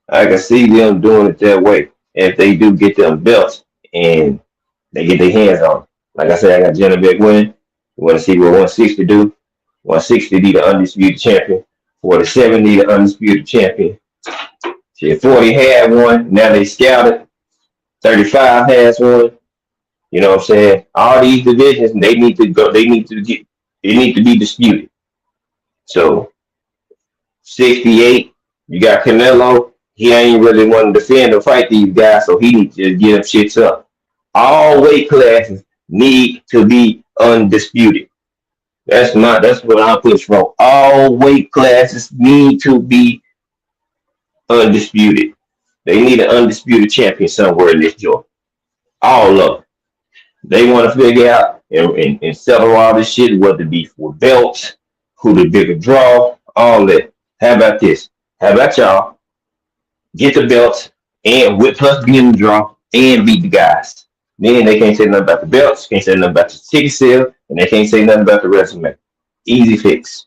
I can see them doing it that way. And if they do get them belts and they get their hands on it. Like I said, I got Janibek winning. We want to see what 160 do. 160 be the undisputed champion. 47 be the undisputed champion. Shit, 40 had one. Now they scouted. 35 has one. You know what I'm saying? All these divisions, they need to go. They need to be disputed. So 68, you got Canelo. He ain't really want to defend or fight these guys, so he needs to just get them shits up. All weight classes need to be undisputed. That's what I push for. All weight classes need to be undisputed. They need an undisputed champion somewhere in this joint. All of them. They want to figure out and settle all this shit, whether it be for belts, who the bigger draw, all that. How about this? How about y'all get the belts and with plus be in the draw and beat the guys? Then they can't say nothing about the belts, can't say nothing about the ticket sale, and they can't say nothing about the resume. Easy fix.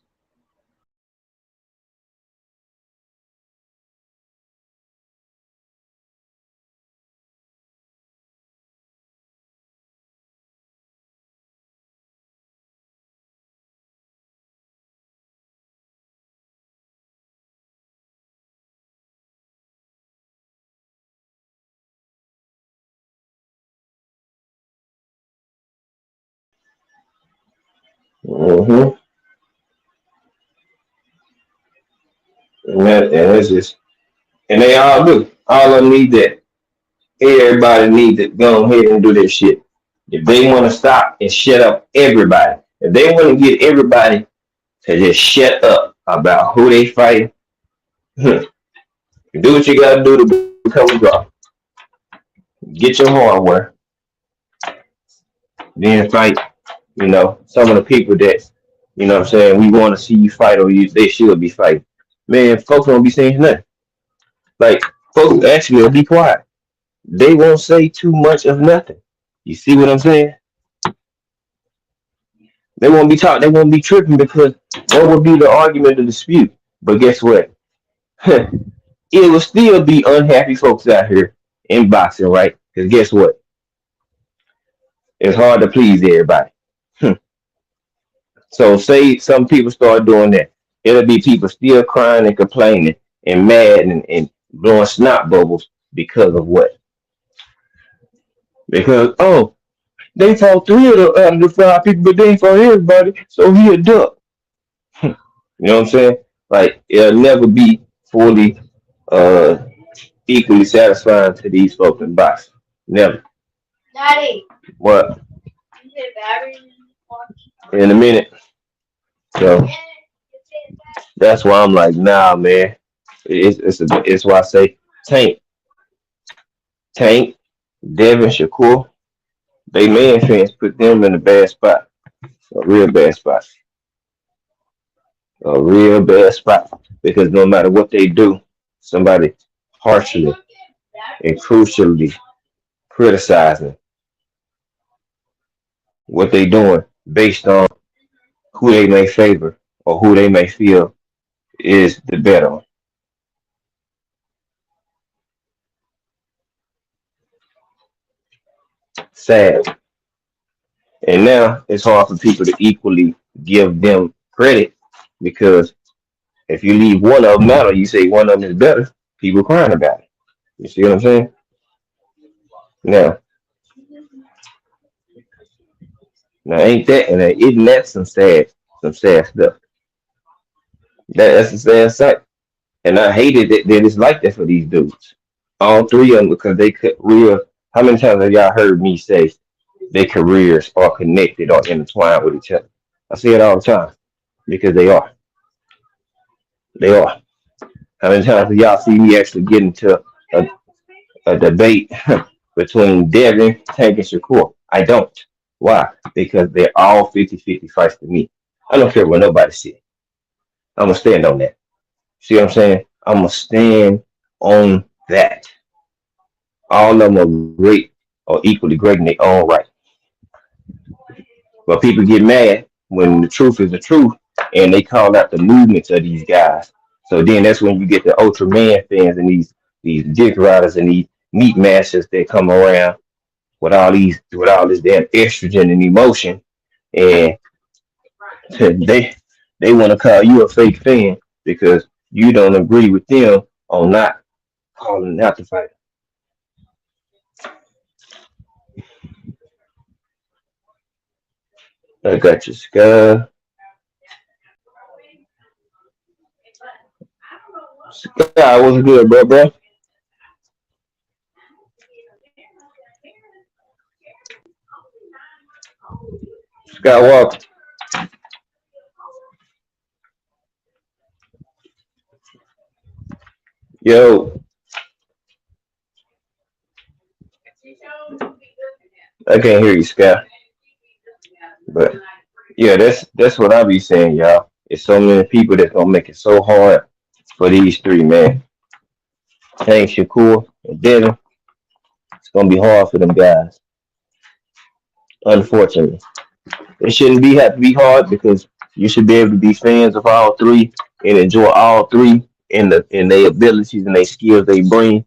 Mm-hmm. And it's just, and they all do. All of them need that. Everybody needs to go ahead and do their shit. If they want to stop and shut up everybody, if they want to get everybody to just shut up about who they fighting, do what you got to do to become a draw. Get your hardware, then fight. Some of the people that, what I'm saying, we want to see you fight or they should be fighting. Man, folks won't be saying nothing. Like, folks actually will be quiet. They won't say too much of nothing. You see what I'm saying? They won't be talking. They won't be tripping because what would be the argument or dispute? But guess what? It will still be unhappy folks out here in boxing, right? Because guess what? It's hard to please everybody. So say some people start doing that. It'll be people still crying and complaining and mad and blowing snot bubbles because of what? Because, oh, they fought three of the out of the five people, but they ain't fought everybody, so he a duck. You know what I'm saying? Like it'll never be fully uh equally satisfying to these folks in boxing. Never. Daddy. What? In a minute. So that's why I'm like, nah, man. It's why I say Tank, Tank, Devin, Shakur, they man fans put them in a bad spot, a real bad spot, a real bad spot. Because no matter what they do, somebody harshly and crucially criticizing what they doing based on who they may favor or who they may feel is the better one. Sad. And now it's hard for people to equally give them credit because if you leave one of them out or you say one of them is better, people crying about it. You see what I'm saying? Now, now ain't that and isn't that some sad stuff? That's a sad sight. And I hated that it's like that for these dudes. All three of them because they could real. How many times have y'all heard me say their careers are connected or intertwined with each other? I say it all the time because they are. They are. How many times have y'all see me actually get into a, a debate between Devin, Tank, and Shakur? I don't. Why? Because they're all 50-50 fights to me. I don't care what nobody says. I'm going to stand on that. See what I'm saying? I'm going to stand on that. All of them are great or equally great in their own right. But people get mad when the truth is the truth and they call out the movements of these guys. So then that's when you get the Ultraman fans and these dick riders and these meat masters that come around with all this damn estrogen and emotion and they they want to call you a fake fan because you don't agree with them on not calling out the fighter. I got you, Sky. Sky, what's good, bro? Skywalker. Yo, I can't hear you, Sky. But yeah, that's what I be saying, y'all. It's so many people that's gonna make it so hard for these three, man. Hank Shakur and Devin. It's gonna be hard for them guys, unfortunately. It shouldn't be have to be hard because you should be able to be fans of all three and enjoy all three in their abilities and their skills they bring.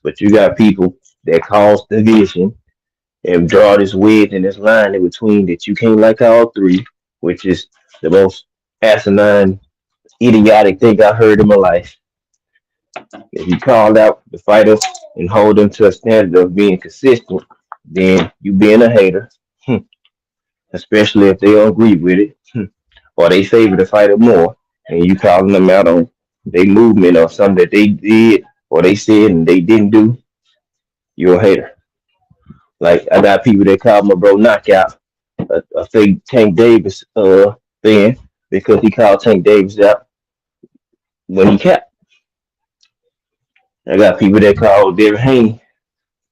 But you got people that cause division and draw this wedge and this line in between that you can't like all three, which is the most asinine, idiotic thing I heard in my life. If you call out the fighter and hold them to a standard of being consistent, then you being a hater, especially if they don't agree with it, or they favor the fighter more, and you calling them out on their movement or something that they did or they said and they didn't do, you're a hater. Like I got people that call my bro knockout a fake Tank Davis fan because he called Tank Davis out when he capped. I got people that call Devin Haney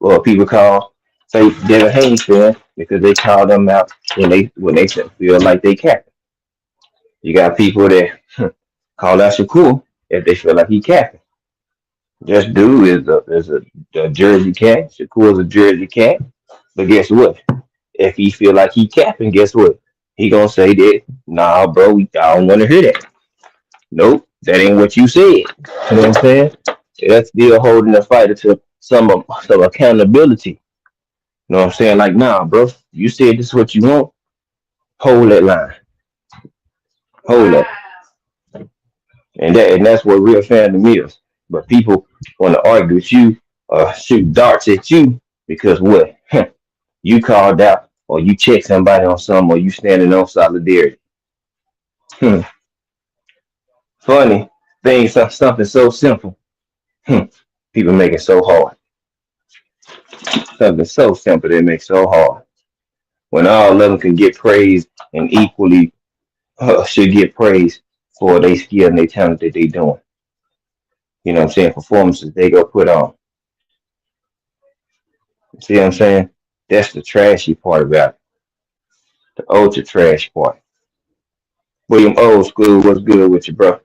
or people call fake Devin Haney fan because they call them out when they feel like they capping. You got people that call out Shakur if they feel like he capping. This dude a Jersey cat. Shakur is a Jersey cat. But guess what? If he feel like he capping, guess what? He gonna say that, nah, bro, I don't want to hear that. Nope, that ain't what you said. You know what I'm saying? That's still holding the fighter to some accountability. You know what I'm saying? Like, nah, bro, you said this is what you want. Hold that line. Hold that. And that's what real fandom is. But people want to argue with you or shoot darts at you because what? You called out or you check somebody on something or you standing on solidarity. Hmm. Funny things, something so simple. Hmm. People make it so hard. Something so simple they make so hard. When all of them can get praised and equally should get praised for their skill and their talent that they doing. You know what I'm saying? Performances they go put on. See what I'm saying? That's the trashy part about it. The ultra trash part. William Old School, what's good with you, bro?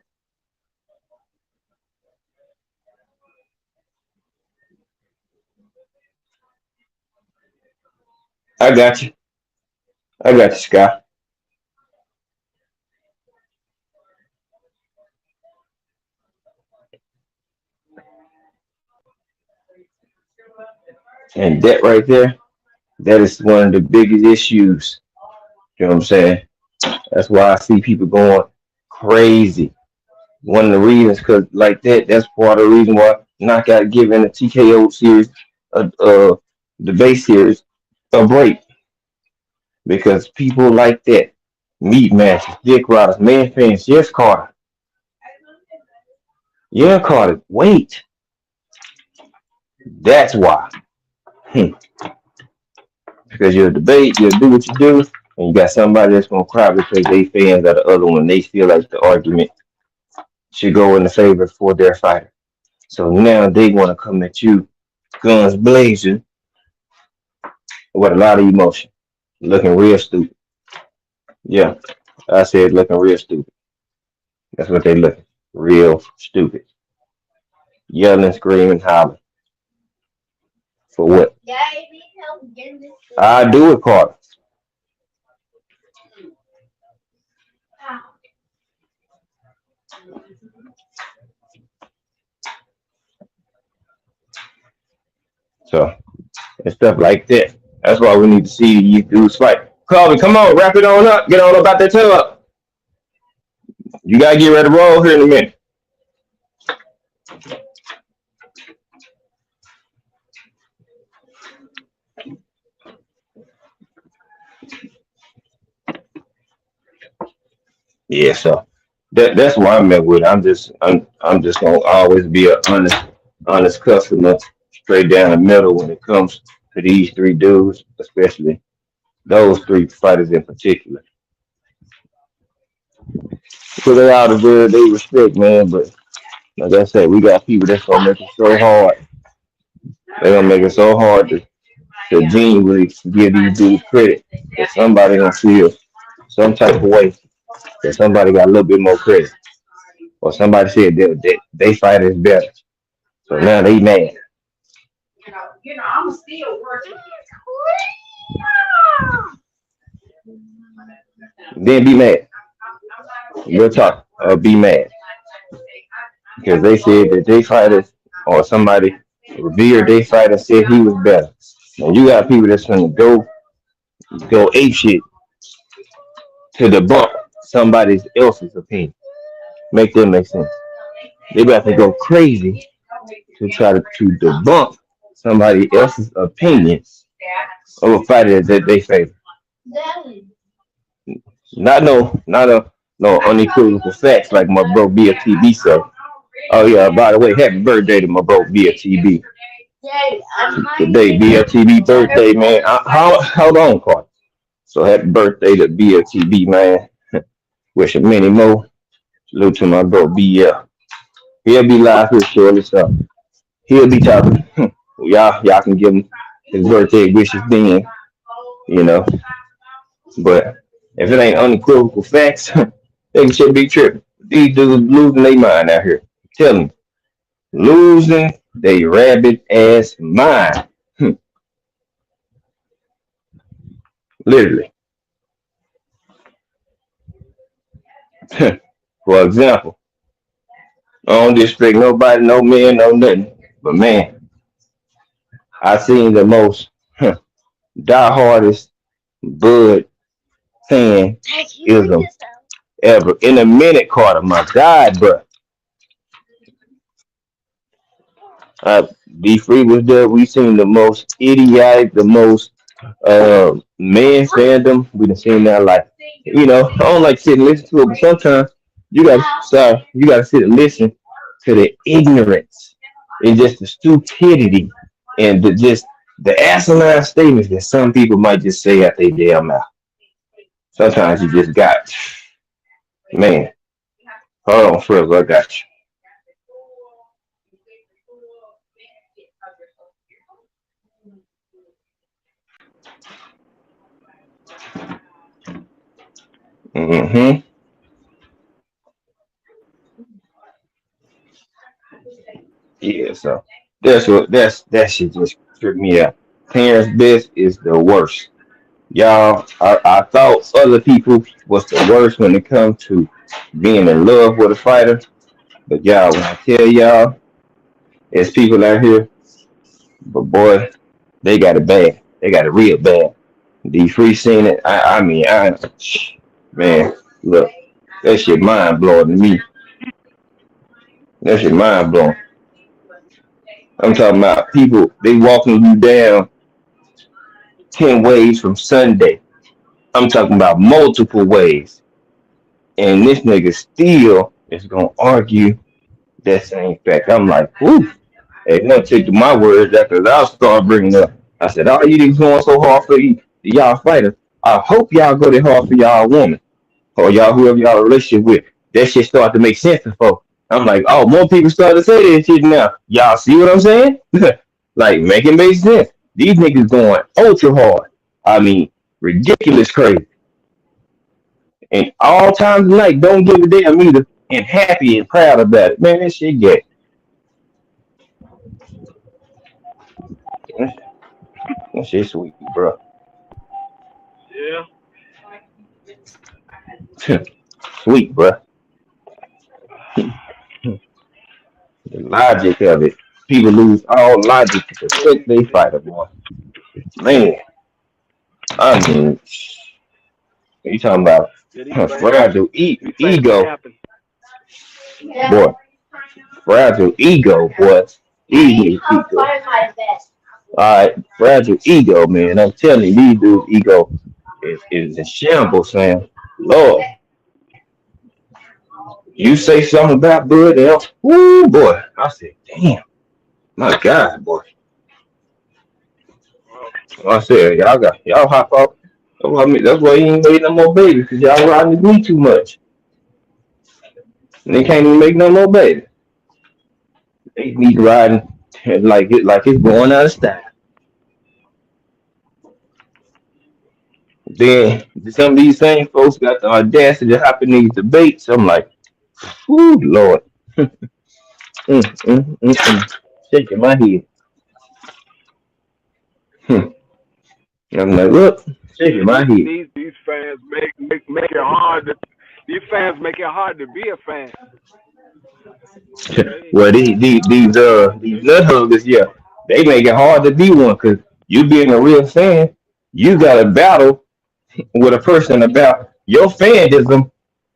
I got you. I got you, Scott. And that right there, that is one of the biggest issues. You know what I'm saying? That's why I see people going crazy. One of the reasons, because like that, that's part of the reason why Knockout giving the TKO series a The base here is a break because people like that. Meat matches, dick riders, man fans. Yes, Carter. Yeah, Carter. Wait. That's why. Hmm. Because you'll debate, you'll do what you do, and you got somebody that's gonna cry because they fans of the other one. They feel like the argument should go in the favor for their fighter. So now they want to come at you, guns blazing, with a lot of emotion, looking real stupid. Yeah, I said looking real stupid. That's what they looking, real stupid, yelling, screaming, hollering for what? I do it, Carter. So and stuff like that. That's why we need to see you dudes fight. Carly, come on, wrap it on up. Get on about that tub. You gotta get ready to roll here in a minute. Yeah, so that's why I'm at with. I'm just gonna always be a honest customer, straight down the middle when it comes to these three dudes, especially those three fighters in particular. So they all deserve they respect, man. But like I said, we got people that's gonna make it so hard. They're gonna make it so hard to genuinely give these dudes credit. That somebody gonna feel some type of way that somebody got a little bit more credit. Or somebody said they fight is better. So now they mad. Then be mad. Real talk. Be mad. Because they said that they fighters or somebody revered they fighter said he was better. And you got people that's gonna go ape shit to debunk somebody else's opinion. Make that make sense. They about to go crazy to try to debunk somebody else's opinion of a fighter that they favor. Not a no unequivocal facts like my bro BFTB said. Oh yeah, by the way, happy birthday to my bro BFTB. Today BFTB birthday, man. Hold on, Carl. So happy birthday to BFTB, man. Wish him many more. Salute to my bro BF. He'll be live here shortly, so he'll be talking. Y'all can give him his birthday wishes then, you know. But if it ain't unequivocal facts, they should be tripping. These dudes losing their mind out here. Tell them, losing they rabbit ass mind. Literally. For example, I don't disrespect nobody, no man, no nothing. But man, I seen the most die hardest Bud fan ism ever. In a minute, Carter, my God, bro. Uh, B Free was there. We seen the most idiotic, the most man fandom. We done seen that like, I don't like sit and listen to it, but sometimes you gotta sit and listen to the ignorance and just the stupidity and the asinine statements that some people might just say out their damn mouth. Sometimes you just got, man. Hold on, first, I got you. Yeah, so that shit just tripped me out. Terrence Best is the worst. Y'all, I thought other people was the worst when it comes to being in love with a fighter. But y'all, when I tell y'all, there's people out here, but boy, they got it bad. They got it real bad. D Free seen it. Man, look, that shit mind blowing to me. That shit mind blowing. I'm talking about people, they walking you down 10 ways from Sunday. I'm talking about multiple ways. And this nigga still is gonna argue that same fact. I'm like, whoo, hey, don't take my words after I'll start bringing up. I said, all you niggas going so hard for y'all fighters. I hope y'all go that hard for y'all woman or y'all whoever y'all relationship with. That shit start to make sense for folks. I'm like, oh, more people start to say this shit now. Y'all see what I'm saying? Like, make it make sense. These niggas going ultra hard. I mean, ridiculous crazy. And all times of night, don't give a damn either. And happy and proud about it. Man, that shit get. That shit sweet, bro. Yeah. Sweet, bro. The logic of it. People lose all logic to protect they fighter, boy. Man, I mean, you talking about Yeah, these fragile things be ego, happening. boy. Fragile ego, boy. Easy ego. Alright, fragile ego, man. I'm telling you, these dudes' ego is in shambles, man. Lord, you say something about Bud else, woo, boy. I said, damn, my God, boy. I said, y'all hop up. That's why you ain't made no more babies, because y'all riding the knee too much. And they can't even make no more babies. They need riding like it's going out of style. Then some of these same folks got the audacity to hop in these debates. I'm like, whoo, Lord. Shaking my head. Hmm. I'm like, look, shaking my head. These fans make it hard to these fans make it hard to be a fan. They, Well, these nut huggers, yeah, they make it hard to be one because you being a real fan, you got to battle with a person about your fandom,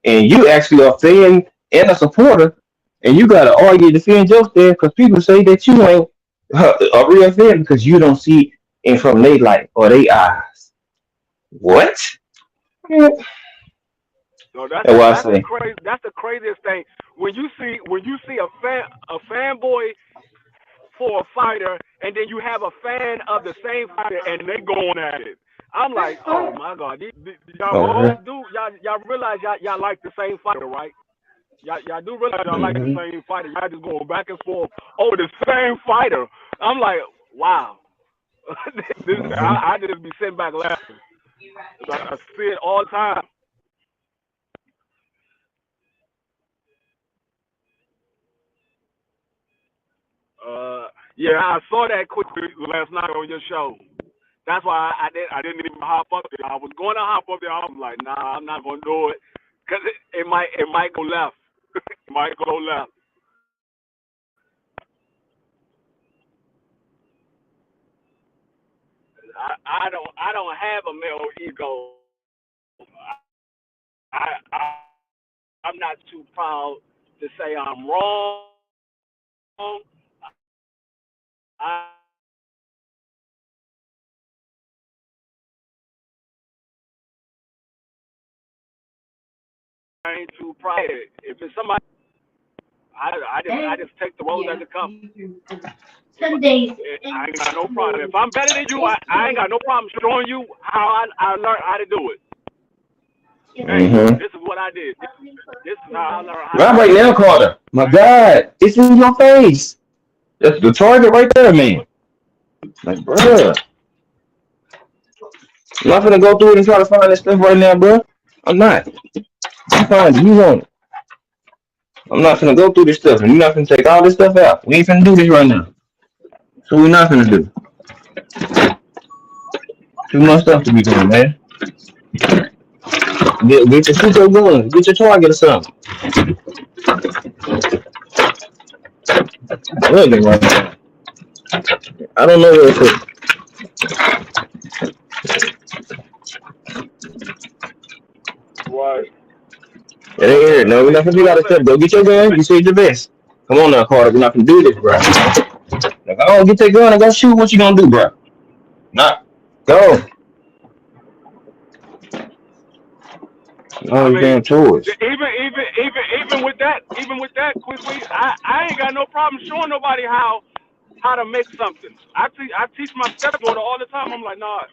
and you actually are a fan and a supporter, and you got to argue to defend your stand because people say that you ain't a real fan because you don't see it from their light or their eyes. What? Yeah. so That's what I say. that's the craziest thing. When you see a fanboy for a fighter and then you have a fan of the same fighter and they going at it. I'm like, oh my God, y'all Uh-huh. both do y'all realize y'all like the same fighter, right? Y'all do realize y'all like the Mm-hmm. same fighter. Y'all just going back and forth over the same fighter. I'm like, wow. Mm-hmm. I just be sitting back laughing. I see it all the time. Uh, yeah, I saw that quickly last night on your show. That's why I didn't even hop up there. I was going to hop up there. I was like, nah, I'm not gonna do it because it might go left. It might go left. I don't have a male ego. I'm not too proud to say I'm wrong. I ain't too proud. If it's somebody, I just take the road as it comes. If I ain't got no problem. If I'm better than you, I ain't got no problem showing you how I learned how to do it. Hey, Mm-hmm. this is what I did. This is how I learned how to Right, do right it. now, Carter. My Right? God, it's in your face. That's the target right there, man. Like, bruh, I'm not gonna go through it and try to find this stuff right now, bro. I'm not. I'm fine. You want it. I'm not gonna go through this stuff, and you're not gonna take all this stuff out. We ain't finna do this right now. So we're not gonna do. Too much stuff to be doing, man. Get your super going. Get your target or something. Bugging right now. I don't know where it's at. Right. It ain't here. At No, we're not least gonna you do know all the this stuff. best. Go get your gun. You say your best. Come on now, Carter. We're not gonna do this, bro. Like, I don't get that gun and go shoot. What you gonna do, bro? Not. Go. I No, you mean, damn toys. even with that, quickly, I ain't got no problem showing nobody how to make something. I teach my stepdaughter all the time. I'm like, nah,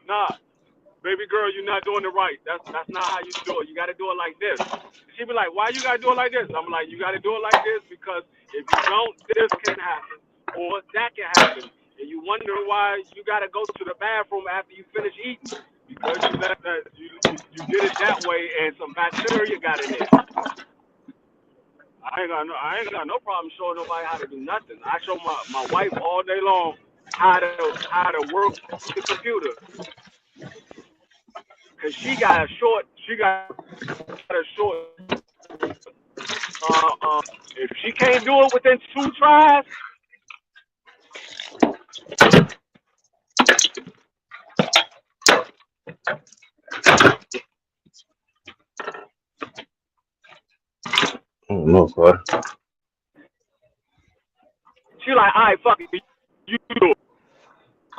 baby girl, you're not doing it right. That's not how you do it. You got to do it like this. She be like, why you got to do it like this? I'm like, you got to do it like this because if you don't, this can happen or that can happen. And you wonder why you got to go to the bathroom after you finish eating because you let that you did it that way and some bacteria got in there. I ain't got no problem showing nobody how to do nothing. I show my wife all day long how to work the computer because she got a short. If she can't do it within 2 tries, No, Carter. she like, all right, fuck it, you do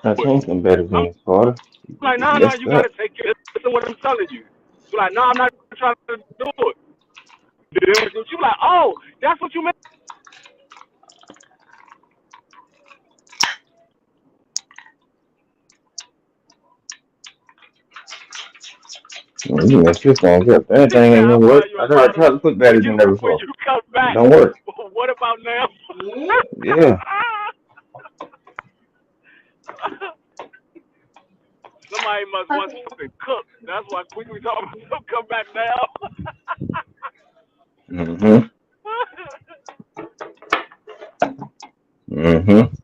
I it. changed some better I'm things, Carter. like, You nah, messed you up. gotta take it. Listen to what I'm telling you. She like, nah, I'm not trying to do it. Then she like, oh, that's what you meant. You messed your phones up. She Anything said, ain't I'll gonna buy work. you I a tried, bottle tried to put when batteries in there before. you come It back. don't work. What about now? Yeah. Somebody must want something cooked. That's why quickly talking about come back now. Mm-hmm. Mm-hmm.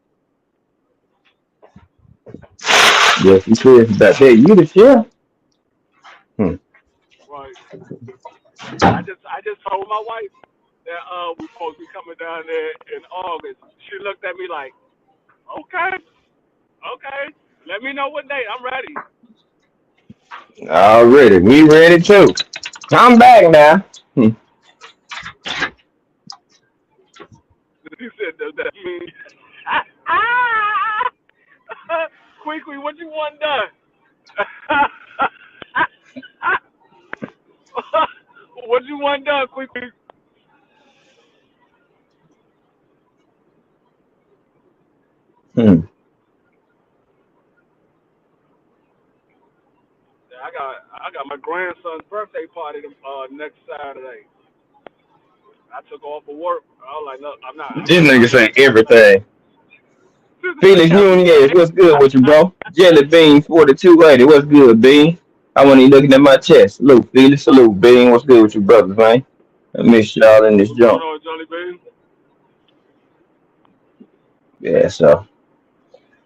Yes, you serious about that. You the chef? Hmm. Right. I just told my wife that we supposed to be coming down there in August. She looked at me like, okay, let me know what date. I'm ready. Already. We ready too. I'm back now. Hmm. She said that means quickly. What you want done? What you want done quickly? Hmm. I got my grandson's birthday party next Saturday. I took off of work. I was like, look, I'm This not nigga coming say back till Sunday. everything. Felix Nunez, what's good with you, bro? Jelly Bean 4280, what's good, Bean? I want you looking at my chest. Salute, Felix. Salute, Bean. What's good with you, brothers, man? I miss y'all in this What's going jump. on, Johnny Bean? Yeah, so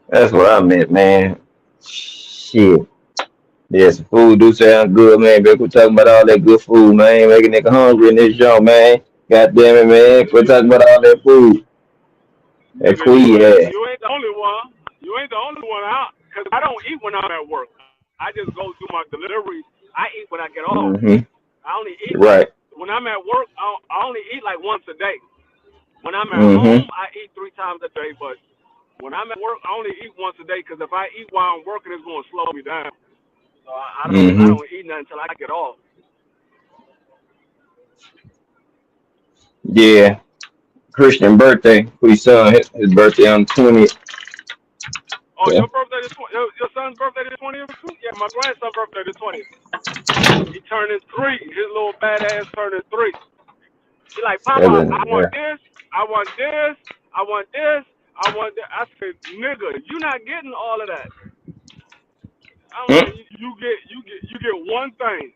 that's what I meant, man. Shit. Yeah, some food do sound good, man. But we're talking about all that good food, man. Making nigga hungry in this jump, man. God damn it, man. We're talking about all that food. That Nigga, queen, yeah. you ain't the only one. You ain't the only one out. Cause I don't eat when I'm at work. I just go do my deliveries. I eat when I get off. Mm-hmm. I only eat like Right. when I'm at work. I only eat like once a day. When I'm at Mm-hmm. home, I eat 3 times a day. But when I'm at work, I only eat once a day. Cause if I eat while I'm working, it's gonna slow me down. So I Mm-hmm. don't eat nothing until I get off. Yeah. Christian birthday. For his son, his birthday on the 20th. Oh, Yeah. your birthday the 20th? Your son's birthday the 20th too? Yeah, my grandson's birthday the 20th. He turning 3. His little badass turning 3. He like, Papa, I Seven, want yeah. this, I want this, I want this, I want this. I said, nigga, you not getting all of that. I'm like, Mm. you get one thing.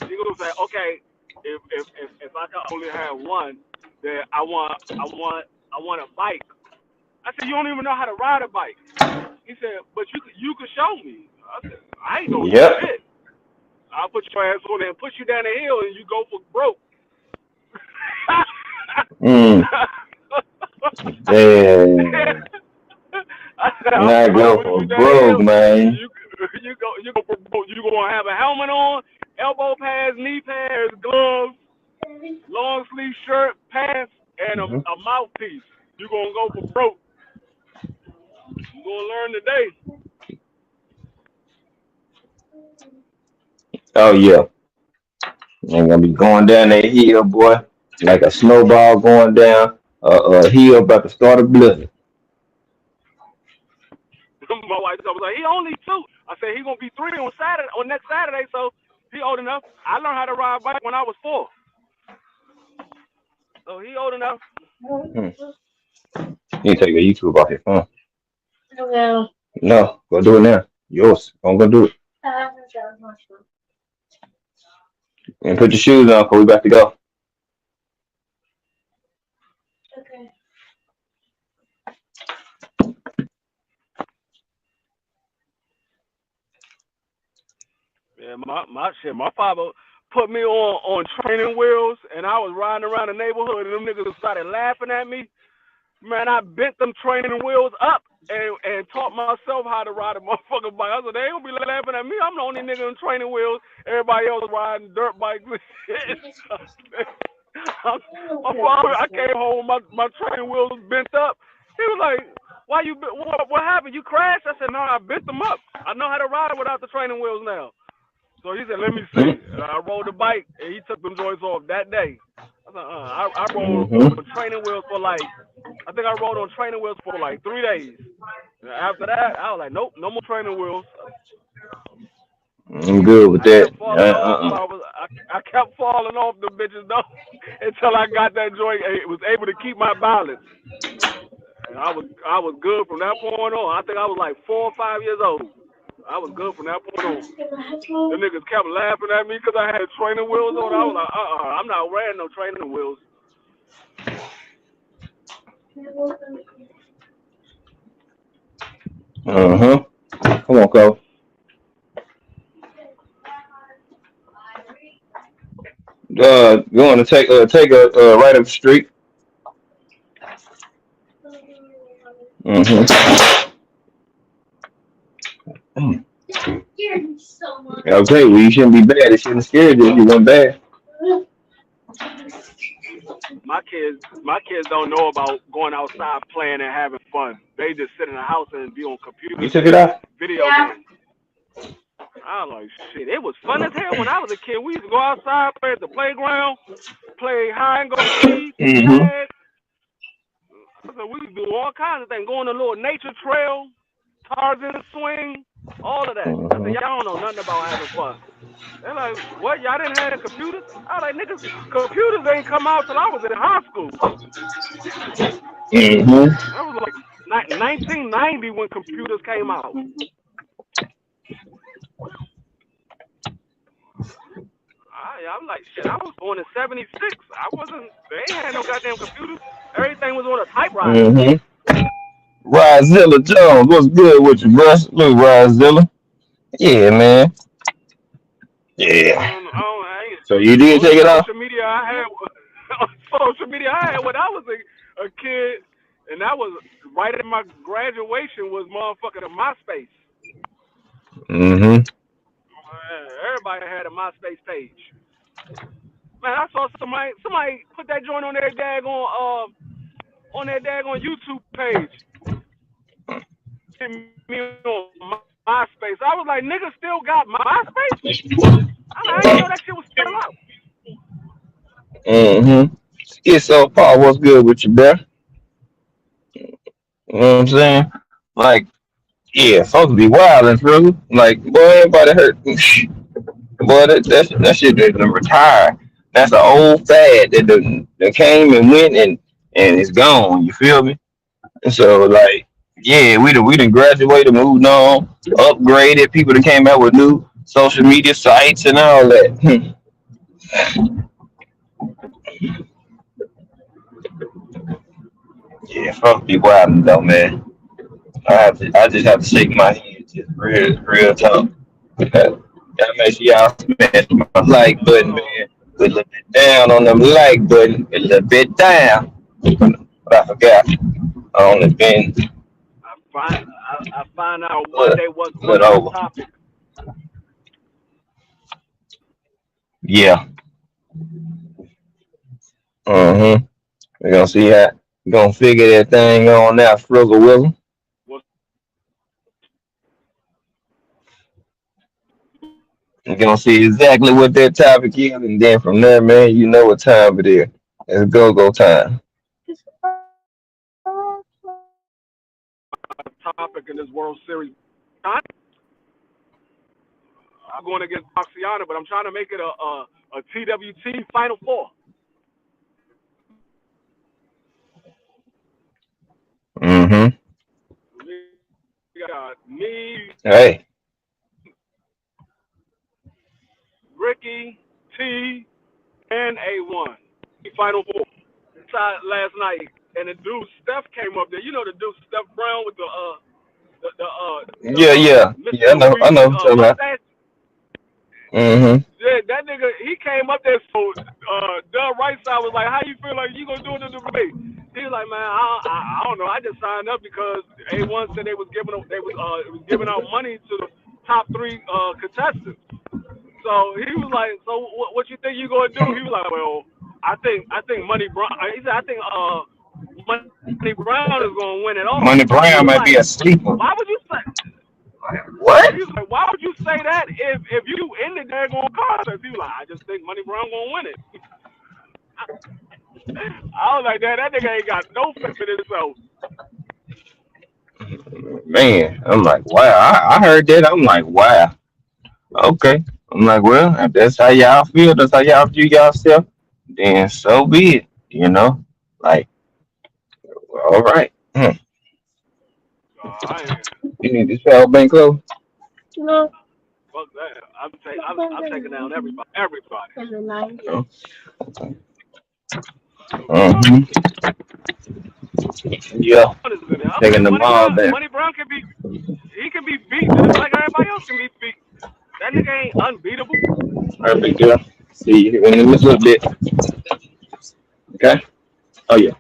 He gonna say, okay, if I can only have one, then I want a bike. I said, you don't even know how to ride a bike. He said, but you could show me. I said, I ain't know Yep. shit. I'll put your ass on there and push you down the hill and you go for broke. Mm. Damn. I said, Not I'll go push for you down the broke, hill. man. You go for broke. You gonna have a helmet on, elbow pads, knee pads, gloves, long sleeve shirt, pants, and Mm-hmm. a mouthpiece. You gonna go for broke. You gonna learn today. Oh yeah, ain't gonna be going down that hill, boy, like a snowball going down a hill about to start a blizzard. My wife was like, he only 2. I said he gonna be 3 on Saturday, on next Saturday, so he old enough. I learned how to ride a bike when I was 4, so he old enough. Hmm. You take your YouTube off your phone. No, go do it now. Yours. I'm gonna do it. And put your shoes on, cause we about to go. Yeah, my father put me on training wheels, and I was riding around the neighborhood, and them niggas started laughing at me. Man, I bent them training wheels up and taught myself how to ride a motherfucking bike. I said, they don't be laughing at me. I'm the only nigga in training wheels. Everybody else riding dirt bikes. My father, I came home, my training wheels was bent up. He was like, why you, what happened? You crashed? I said, no, I bent them up. I know how to ride without the training wheels now. So he said, let me see. And I rode the bike, and he took them joints off that day. I said, I rode Mm-hmm. on training wheels for like, I think I rode on training wheels for like 3 days. And after that, I was like, nope, no more training wheels. I'm good with I that. kept falling off. I kept falling off the bitches though until I got that joint and was able to keep my balance. And I was good from that point on. I think I was like 4 or 5 years old. I was good from that point on. The niggas kept laughing at me because I had training wheels on. I was like, I'm not wearing no training wheels. Uh-huh. Come on, Cole. You want to take a right up the street? Mm-hmm. Okay, well you shouldn't be bad. It shouldn't scare you if you went bad. My kids don't know about going outside playing and having fun. They just sit in the house and be on You computers took it and off? video games. I was like, shit, it was fun as hell when I was a kid. We used to go outside, play at the playground, play hide and go seek, Mm-hmm. tag. I said, we used to do all kinds of things. Go on a little nature trail, Tarzan swing, all of that. I said, Mm-hmm. y'all don't know nothing about having fun. They're like, what? Y'all didn't have computers? I was like, niggas, computers ain't come out till I was in high school. Mm-hmm. That was like 1990 when computers came out. I'm like, shit, I was born in 76. I wasn't, they ain't had no goddamn computers. Everything was on a typewriter. Mm-hmm. Ryzilla Jones, what's good with you, bro? Look, Ryzilla. Yeah, man. Yeah. So you did Only take it off? social media I had, social media I had when I was a kid, and that was right at my graduation was motherfucking a MySpace. Mm-hmm. Everybody had a MySpace page. Man, I saw somebody put that joint on their daggone YouTube page. Me on MySpace. I was like, niggas still got MySpace? I didn't know that shit was still out. Mm-hmm. Yeah, so Paul, what's good with you, bro? You know what I'm saying? Like, yeah, folks be wild and through. Like, boy, everybody hurt. Boy, that shit done retired. That's an old fad that came and went and it's gone. You feel me? And so like, yeah, we done graduated, moved on, upgraded. People that came out with new social media sites and all that. Yeah, folks be wild though, man. I just have to shake my head, just real talk. Gotta make sure y'all smash my like button, man. Put a little bit down on them like button, a little bit down. But I forgot. I only been I find out one what day what's what the over. topic. Yeah. Mm-hmm. We're gonna see how we're gonna figure that thing on now, struggle with What's You're gonna see exactly what that topic is, and then from there, man, you know what time it is. It's go time. Topic in this World Series. I'm going against Boxiana, but I'm trying to make it a TWT Final Four. Mm-hmm. We got me, Hey. Ricky, T, and A1. Final Four. Last night, and the dude Steph came up there. You know the dude Steph Brown with the Yeah. Mr. I Weezy know. What you're talking about. mustache. Mm-hmm. Yeah, that nigga, he came up there. So Doug Right side was like, "How you feel like you gonna do it in the debate?" He was like, "Man, I don't know. I just signed up because A1 said it was giving out money to the top three contestants." So he was like, "So what you think you gonna do?" He was like, "Well, I think Money Brown." He said, "I think Money Brown is gonna win it all." Money He Brown was might be like, a sleeper. "Why would you say?" What? He was like, "Why would you say that if you in the daggone contest?" He was like, "I just think Money Brown gonna win it." I was like, "That nigga ain't got no faith in himself." Man, I'm like, wow. I heard that. I'm like, wow. Okay. I'm like, well, if that's how y'all feel, that's how y'all view yourself, then so be it. Like, all right. I ain't, You need this power bank close? fuck that. I'm taking down everybody. Everybody. No. Mm-hmm. Yeah, What is in there? I taking mean, them all down. Money Brown can be. He can be beat just like everybody else can be beat. That nigga ain't unbeatable. All right, big girl. See you in a little bit. Okay? Oh, yeah.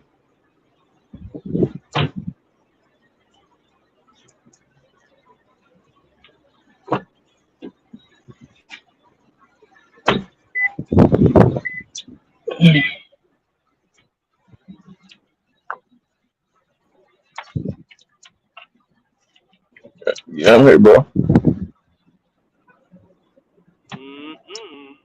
Yeah, I'm here, bro. Mm-mm.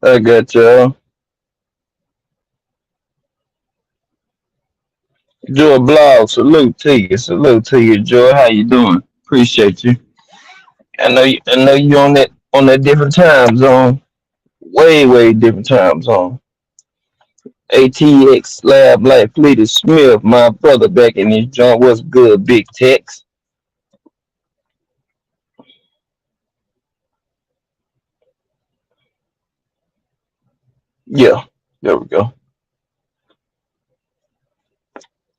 I got y'all. Joy Blog, salute to you. Salute to you, Joy. How you doing? Appreciate you. I know you on that different time zone. Way different time zone. ATX Slab Light Fleet Smith, my brother back in this joint. What's good, Big Tex? Yeah, there we go.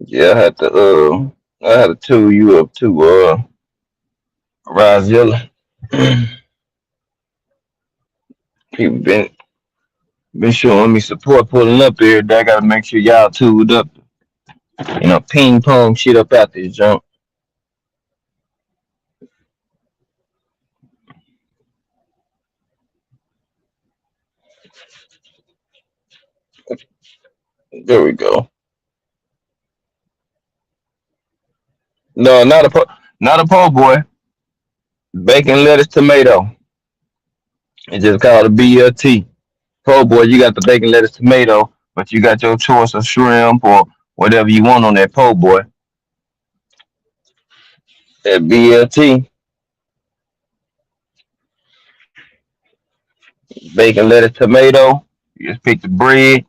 Yeah, I had to tool you up to Rozilla. People been showing me support pulling up here. I gotta make sure y'all tooled up. Ping pong shit up out this junk. There we go. No, not a po' boy. Bacon, lettuce, tomato. It's just called a BLT. Po' boy, you got the bacon, lettuce, tomato, but you got your choice of shrimp or whatever you want on that po' boy. That BLT, bacon, lettuce, tomato. You just pick the bread.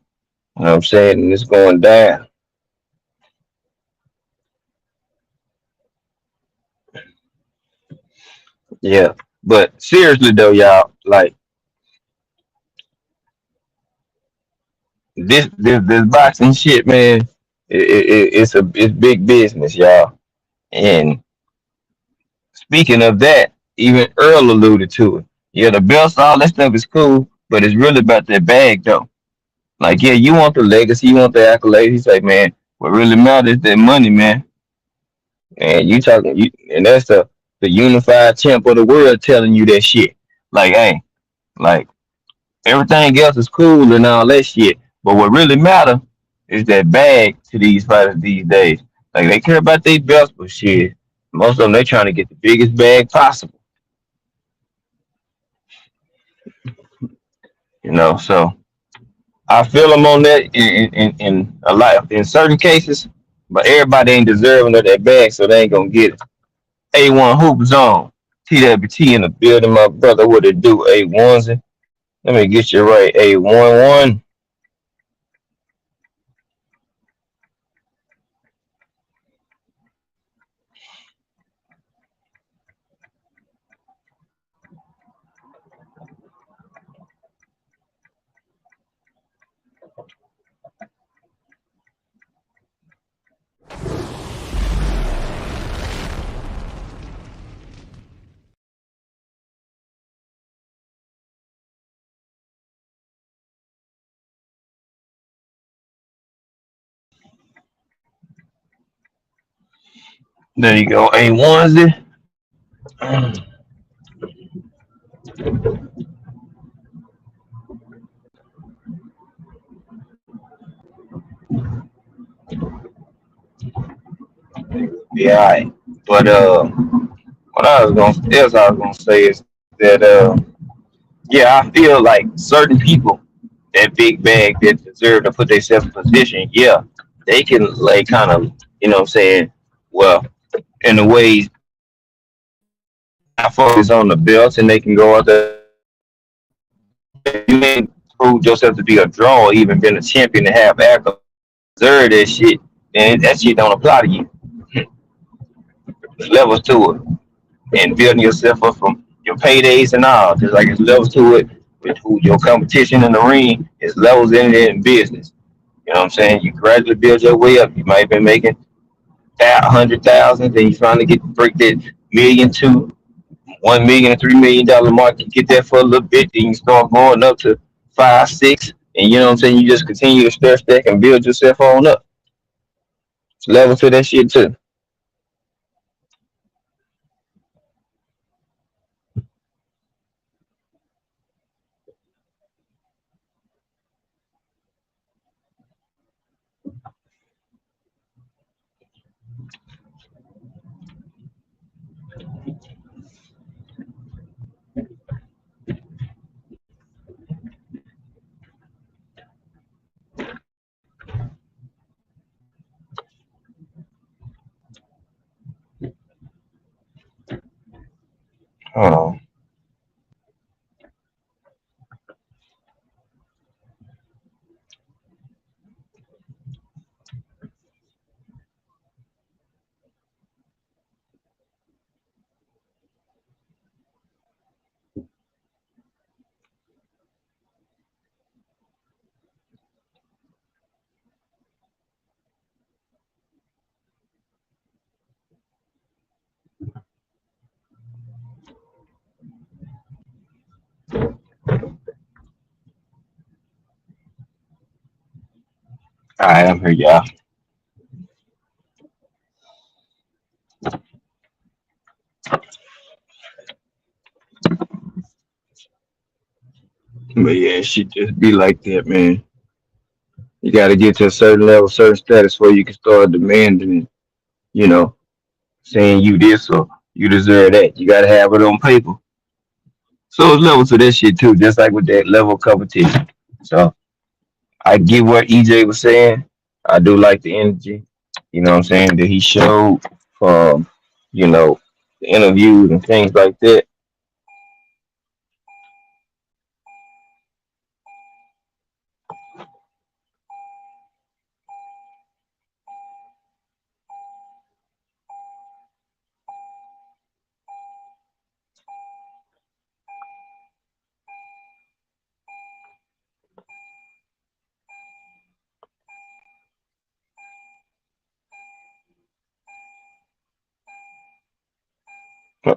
You know what I'm saying? And it's going down. Yeah. But seriously though, y'all, like this boxing shit, man. It's big business, y'all. And speaking of that, even Earl alluded to it. Yeah, the belts, all that stuff is cool, but it's really about that bag though. Like, yeah, you want the legacy, you want the accolades. He's like, man, what really matters is that money, man. And and that's the unified champ of the world telling you that shit. Like, hey. Like everything else is cool and all that shit. But what really matter is that bag to these fighters these days. Like they care about their belts, but shit, most of them they trying to get the biggest bag possible. So I feel them on that in a lot in certain cases, but everybody ain't deserving of that bag, so they ain't gonna get it. A1 Hoop Zone, TWT in the building, my brother. What it do? A1s. Let me get you right. A11. There you go. A1s. Yeah, all right. But what I was gonna say is that yeah, I feel like certain people that big bag that deserve to put themselves in position, yeah, they can like kind of, what I'm saying, well, in the ways not focus on the belts and they can go out there. You ain't proved yourself to be a draw, even been a champion to have accolades, deserve that shit, then that shit don't apply to you. There's levels to it. And building yourself up from your paydays and all. Just like it's levels to it with who your competition in the ring, is levels in it in business. You know what I'm saying? You gradually build your way up. You might have been making that 100,000, then you finally get to break that million to 1 million and $3 million mark. You get that for a little bit, then you start going up to five, six, and you know what I'm saying. You just continue to stretch stack and build yourself on up. It's level to that shit too. Oh, all right, I'm here, y'all. But yeah, it should just be like that, man. You got to get to a certain level, certain status where you can start demanding, you know, saying you this or you deserve that. You got to have it on paper. So it's levels to that shit too, just like with that level of competition. So I get what EJ was saying. I do like the energy, what I'm saying, that he showed from, you know, the interviews and things like that.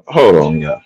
Hold on, y'all.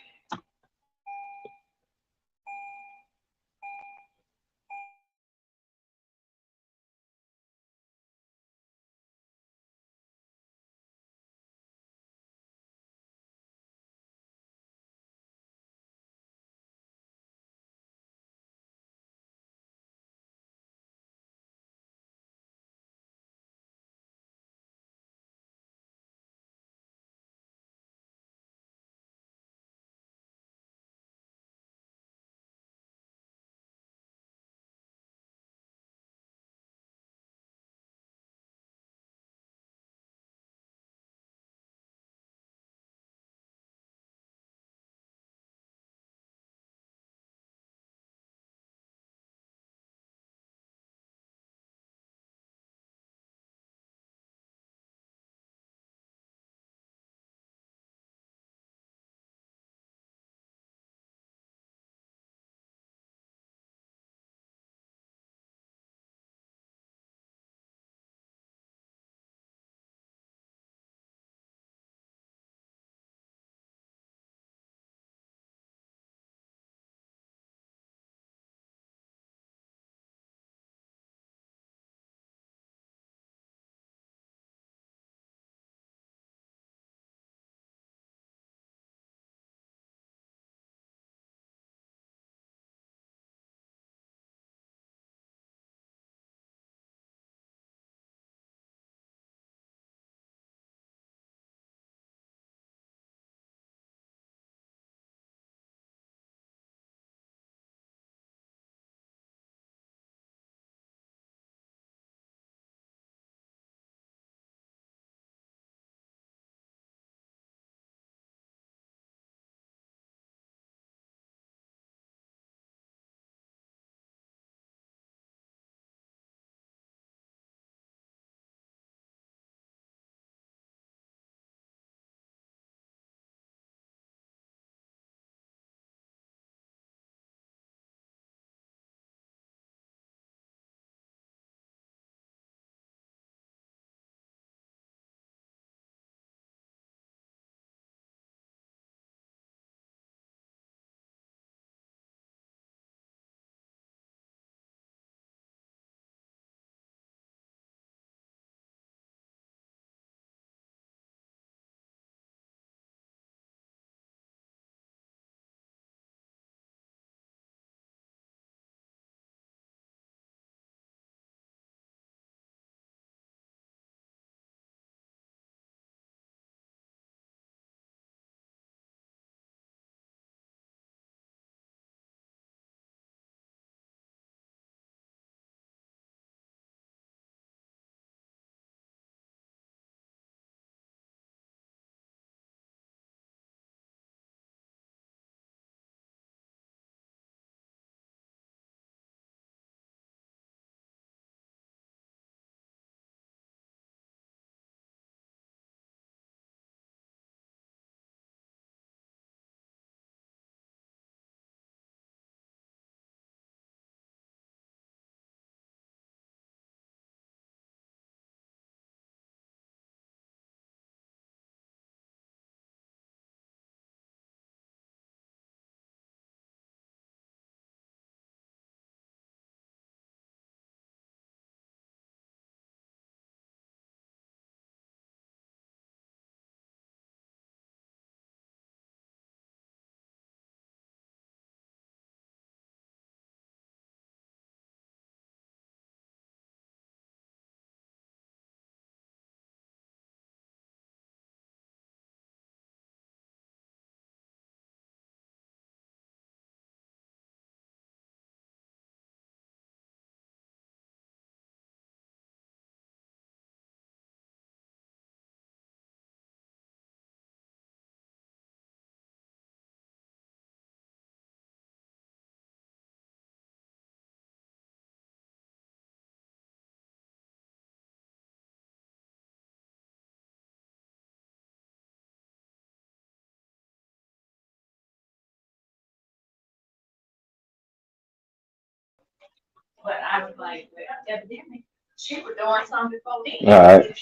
All right.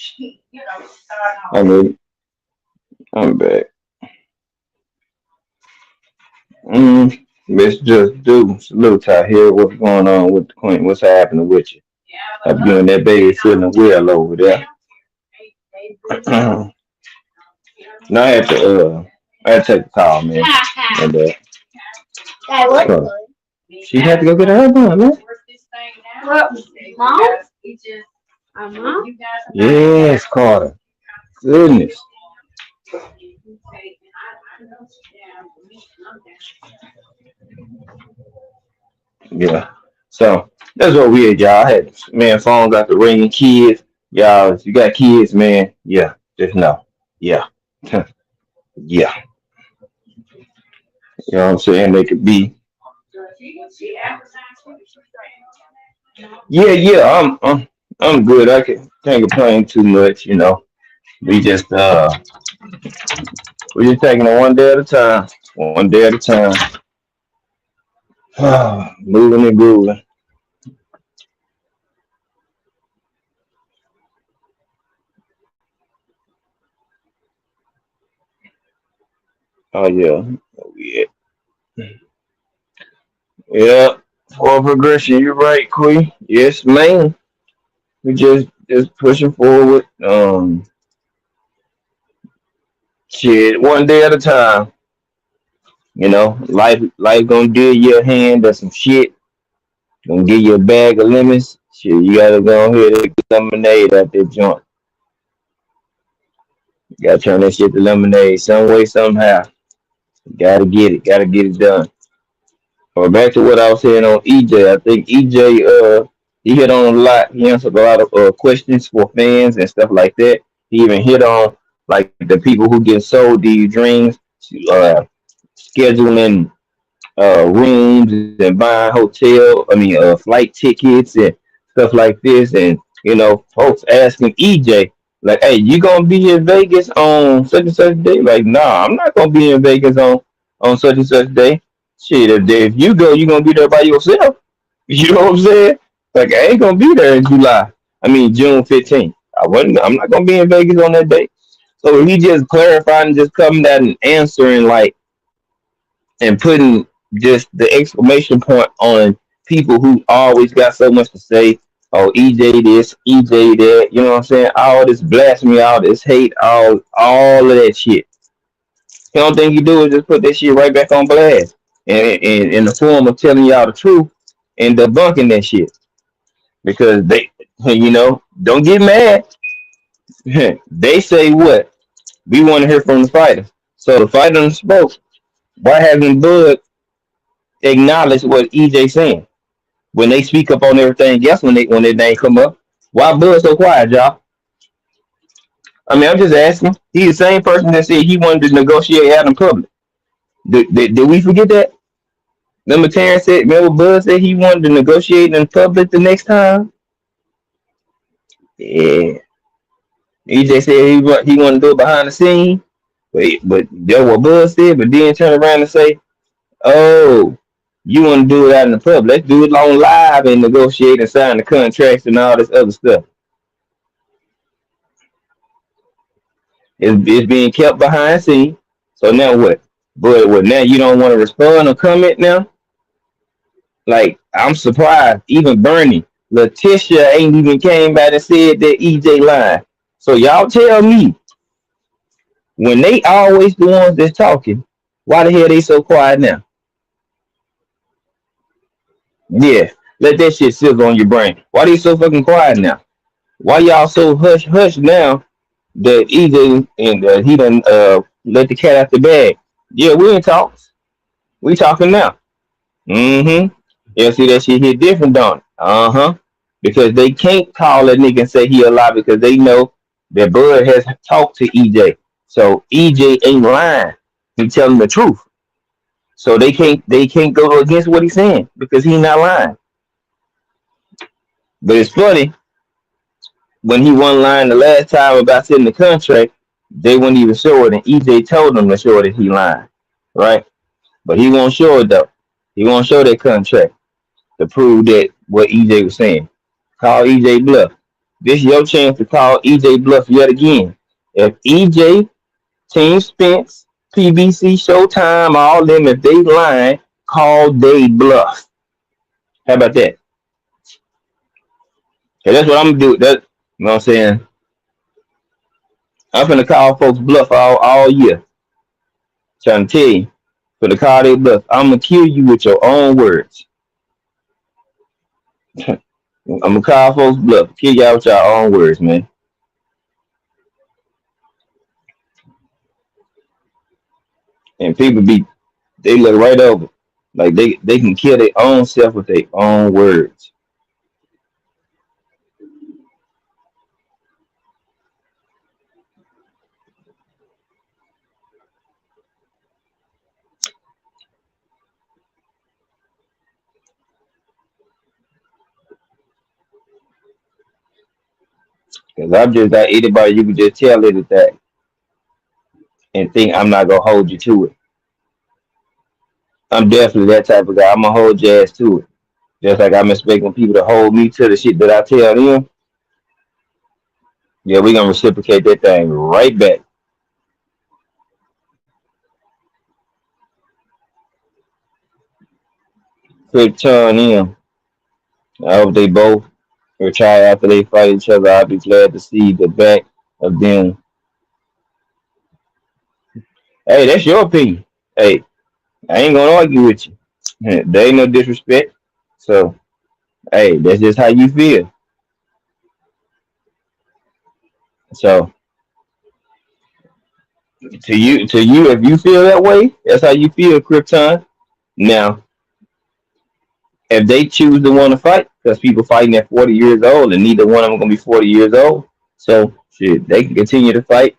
I mean, I'm back. Let's just do salute out here. What's going on with the queen? What's happening with you? Hope you and that baby feeling well over there. No, I had to take the call, man. And she had to go get her hair done, man. Yes, Carter. Goodness. Yeah. So that's what we had, y'all. I had man, phone got the ringing kids. Y'all, if you got kids, man, yeah, just know. Yeah. Yeah. You know what I'm saying? They could be. Yeah, yeah, I'm good. Can't complain too much, you know. We just we just taking it one day at a time. One day at a time. Moving and grooving. Oh yeah. Oh, yeah. Yeah. For progression, you're right, Queen. Yes, man. We just pushing forward. Shit, one day at a time. You know, life gonna deal you a hand of some shit. Gonna give you a bag of lemons. Shit, you gotta go ahead and get lemonade out that joint. You gotta turn that shit to lemonade some way, somehow. Gotta get it. Gotta get it done. Or back to what I was saying on EJ. I think EJ he hit on a lot. He answered a lot of questions for fans and stuff like that. He even hit on like the people who get sold these dreams, uh, scheduling rooms and buying flight tickets and stuff like this. And folks asking EJ like, "Hey, you gonna be in Vegas on such and such day?" Like, nah, I'm not gonna be in Vegas on such and such day. Shit, if you go, you gonna be there by yourself. You know what I'm saying? Like, I ain't gonna be there in July. I mean, June 15th. I'm not gonna be in Vegas on that day. So he just clarifying, just coming out and answering like and putting just the exclamation point on people who always got so much to say. Oh, EJ this, EJ that. You know what I'm saying? All this blasphemy, all this hate, all of that shit. The only thing you do is just put that shit right back on blast, and in the form of telling y'all the truth and debunking that shit. Because don't get mad. They say what we want to hear from the fighter. So the fighter spoke. Why hasn't Bud acknowledged what EJ saying when they speak up on everything else when their name come up? Why Bud so quiet, y'all? I mean, I'm just asking. He's the same person that said he wanted to negotiate out in public. Did we forget that? Remember Terrence said, remember Bud said he wanted to negotiate in public the next time? Yeah. EJ said he wanted to do it behind the scene. But that's what Bud said, but then turn around and say, oh, you want to do it out in the public. Let's do it on live and negotiate and sign the contracts and all this other stuff. It's being kept behind the scene. So now what? But what now you don't want to respond or comment now? Like, I'm surprised. Even Bernie, Letitia ain't even came back and said that EJ lied. So y'all tell me, when they always the ones that's talking, why the hell they so quiet now? Yeah, let that shit sizzle on your brain. Why they so fucking quiet now? Why y'all so hush now that EJ and he done let the cat out the bag? Yeah, we ain't talk. We talking now. Mm-hmm. Yeah, see that shit hit different, don't it? Uh-huh. Because they can't call that nigga and say he a lie because they know that Bud has talked to EJ. So EJ ain't lying. He telling the truth. So they can't go against what he's saying because he's not lying. But it's funny, when he won line the last time about sending the contract, they wouldn't even show it, and EJ told them to show it that he lied. Right? But he won't show it though. He won't show that contract to prove that what EJ was saying. Call EJ bluff. This is your chance to call EJ bluff yet again. If EJ, Team Spence, PBC, Showtime, all them, if they lying, call they bluff. How about that? And that's what I'm gonna do. That you know what I'm saying? I'm finna call folks bluff all year. Trying to tell you, for the call they bluff. I'm gonna kill you with your own words. I'm gonna call folks bluff. Kill y'all with your own words, man. And people be they look right over. Like they can kill their own self with their own words. Cause I'm just not anybody you can just tell it that and think I'm not gonna hold you to it. I'm definitely that type of guy. I'm gonna hold your ass to it. Just like I'm expecting people to hold me to the shit that I tell them. Yeah, we gonna reciprocate that thing right back. Quick turn in. I hope they both retire after they fight each other. I'll be glad to see the back of them. Hey, that's your opinion. Hey, I ain't gonna argue with you. There ain't no disrespect. So, hey, that's just how you feel. So, to you, if you feel that way, that's how you feel, Krypton. Now, if they choose to want to fight, because people fighting at 40 years old, and neither one of them gonna be 40 years old, so shit, they can continue to fight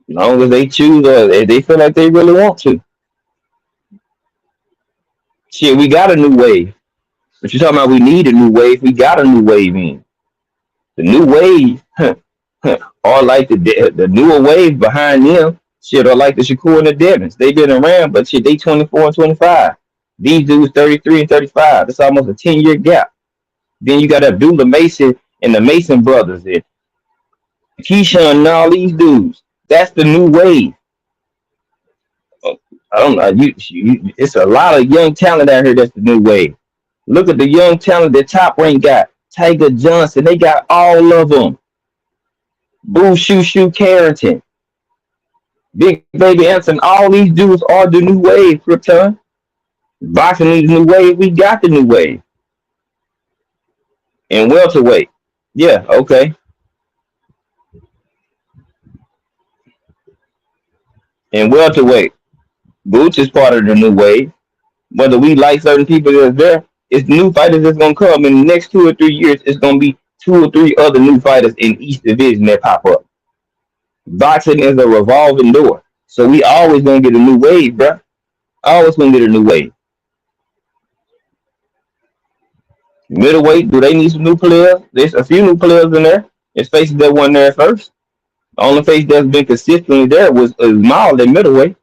as long as they choose, or if they feel like they really want to. Shit, we got a new wave. But you're talking about we need a new wave. We got a new wave in. The new wave, or like the newer wave behind them, shit, or like the Shakur and the Devins. They been around, but shit, they 24 and 25. These dudes 33 and 35. That's almost a 10-year gap. Then you got Abdullah Mason and the Mason brothers and Keyshawn and all these dudes. That's the new wave. I don't know. It's a lot of young talent out here. That's the new wave. Look at the young talent that Top Rank got. Tiger Johnson. They got all of them. Boo Shoo Shoo Carrington. Big Baby Anson. All these dudes are the new wave, Krypton. Boxing needs new wave. We got the new wave. And welterweight. Yeah, okay. And welterweight. Boots is part of the new wave. Whether we like certain people that's there, it's new fighters that's gonna come in the next 2 or 3 years. It's gonna be two or three other new fighters in each division that pop up. Boxing is a revolving door, so we always gonna get a new wave, bro. Always gonna get a new wave. Middleweight, do they need some new players? There's a few new players in there. It's faces that weren't there at first. The only face that's been consistently there was Mild at middleweight.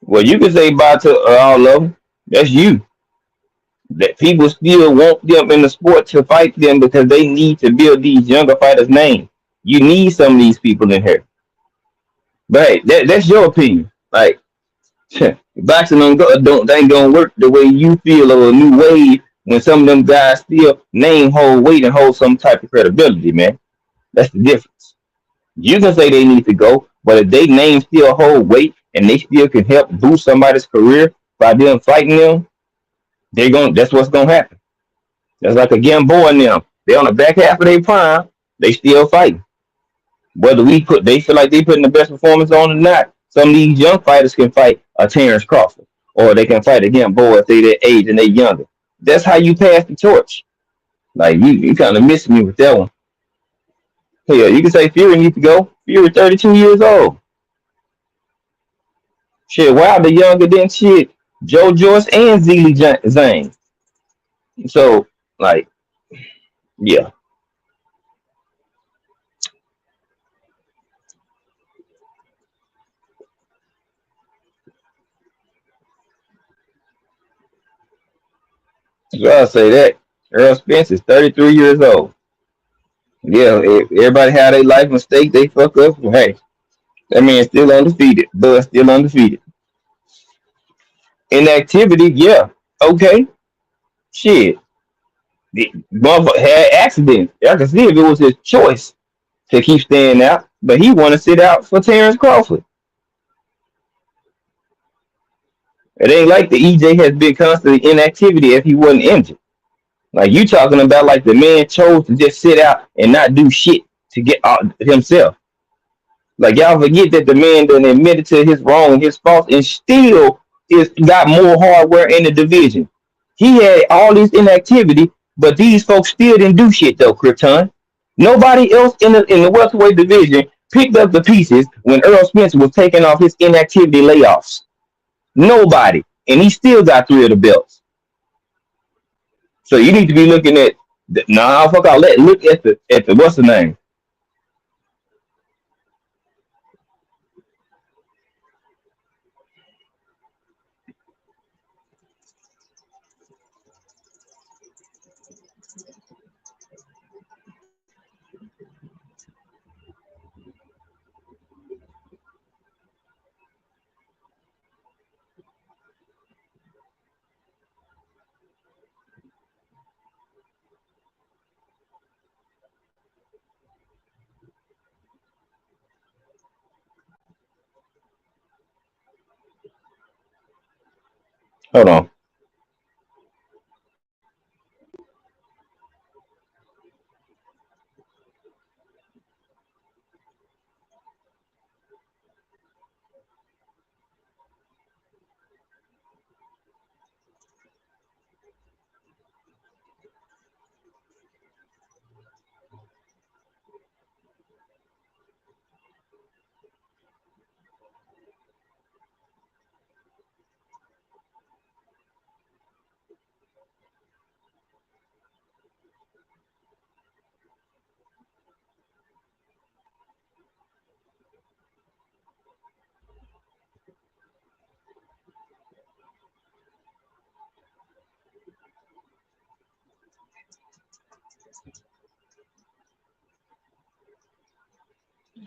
Well, you can say bye to all of them. That's you. That people still want them in the sport to fight them because they need to build these younger fighters' name. You need some of these people in here. But hey, that's your opinion. Like boxing don't ain't gonna work the way you feel of a new wave when some of them guys still name hold weight and hold some type of credibility, man. That's the difference. You can say they need to go, but if they name still hold weight and they still can help boost somebody's career by them fighting them, they're going that's what's gonna happen. That's like a Gamboa and them. They on the back half of their prime, they still fighting. Whether they feel like they putting the best performance on or not. Some of these young fighters can fight a Terrence Crawford, or they can fight a Gamboa if they their age and they younger. That's how you pass the torch. Like you kind of missed me with that one. Hell, you can say Fury needs to go. Fury 32 years old. Shit, Wilder younger than shit. Joe Joyce and Zeely Zane. So, like, yeah. So I'll say that. Earl Spence is 33 years old. Yeah, everybody had their life mistake. They fuck up. Well, hey, that man's still undefeated. Bud still undefeated. Inactivity, yeah. Okay. Shit. The motherfucker had accidents. I can see if it was his choice to keep staying out, but he want to sit out for Terrence Crawford. It ain't like the EJ has been constantly inactivity if he wasn't injured. Like you talking about, like the man chose to just sit out and not do shit to get out himself. Like y'all forget that the man done admitted to his wrong, his fault, and still is got more hardware in the division. He had all this inactivity, but these folks still didn't do shit though, Krypton. Nobody else in the welterweight division picked up the pieces when Earl Spence was taking off his inactivity layoffs. Nobody, and he still got three of the belts. So you need to be looking at. Nah, fuck all that. Look at the what's the name? Hold on.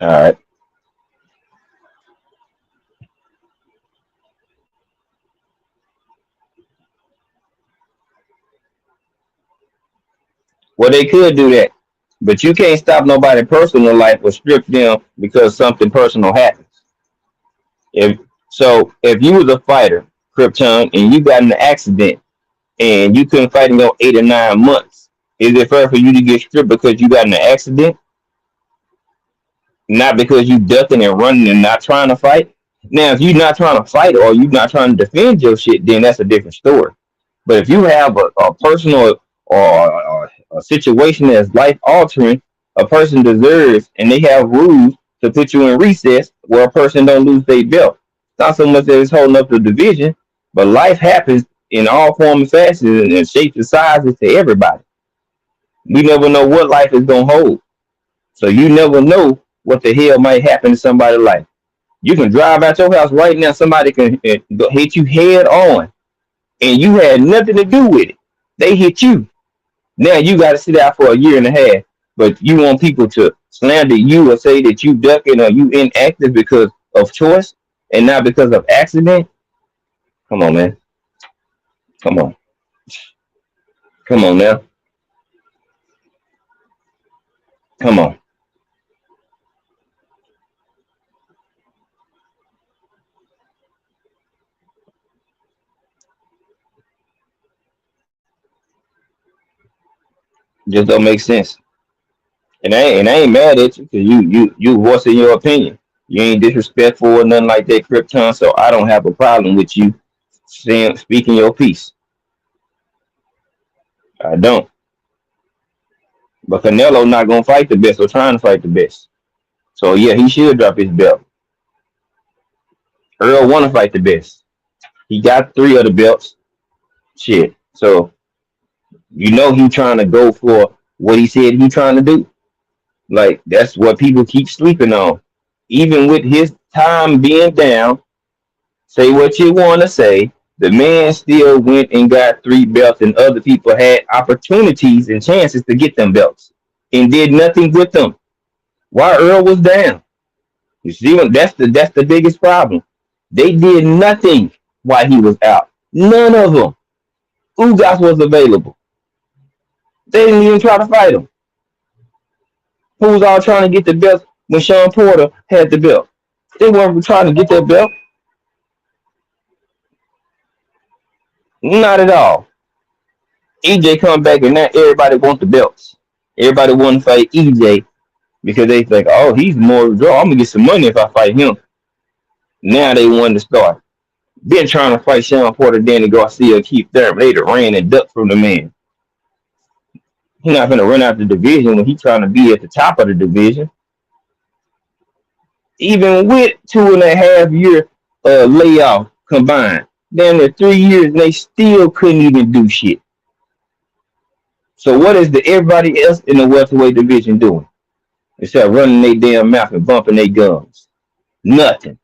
All right. Well, they could do that, but you can't stop nobody's personal life or strip them because something personal happens. If if you was a fighter, Krypton, and you got in an accident and you couldn't fight in your 8 or 9 months, is it fair for you to get stripped because you got in an accident, not because you ducking and running and not trying to fight? Now, if you're not trying to fight or you're not trying to defend your shit, then that's a different story. But if you have a personal or a situation that's life altering, a person deserves, and they have rules to put you in recess where a person don't lose their belt. It's not so much that it's holding up the division, but life happens in all forms and fashions and shapes and sizes to everybody. We never know what life is gonna hold, so you never know what the hell might happen to somebody's life. You can drive out your house right now, somebody can hit you head on, and you had nothing to do with it. They hit you. Now you got to sit out for a year and a half, but you want people to slander you or say that you ducking or you inactive because of choice and not because of accident. Come on, man. Come on. Come on now. Come on. Just don't make sense. And I ain't mad at you because you voicing your opinion. You ain't disrespectful or nothing like that, Krypton. So I don't have a problem with you saying speaking your piece. I don't. But Canelo not gonna fight the best or trying to fight the best. So yeah, he should drop his belt. Earl want to fight the best. He got three of the belts. Shit. So you know he trying to go for what he said he trying to do. Like that's what people keep sleeping on. Even with his time being down, say what you want to say. The man still went and got 3 belts, and other people had opportunities and chances to get them belts and did nothing with them. While Earl was down. You see, that's the biggest problem. They did nothing while he was out. None of them. Ugas was available. They didn't even try to fight him. Who was all trying to get the belt when Sean Porter had the belt? They weren't trying to get that belt. Not at all. EJ come back and now everybody wants the belts. Everybody want to fight EJ because they think, oh, he's more of a draw. I'm gonna get some money if I fight him. Now they want to start. Been trying to fight Sean Porter, Danny Garcia, Keith Thurman. They ran and ducked from the man. He's not gonna run out the division when he's trying to be at the top of the division. Even with 2.5 year layoff combined, damn near 3 years, and they still couldn't even do shit. So what is everybody else in the welterweight division doing? Instead of running their damn mouth and bumping their gums. Nothing.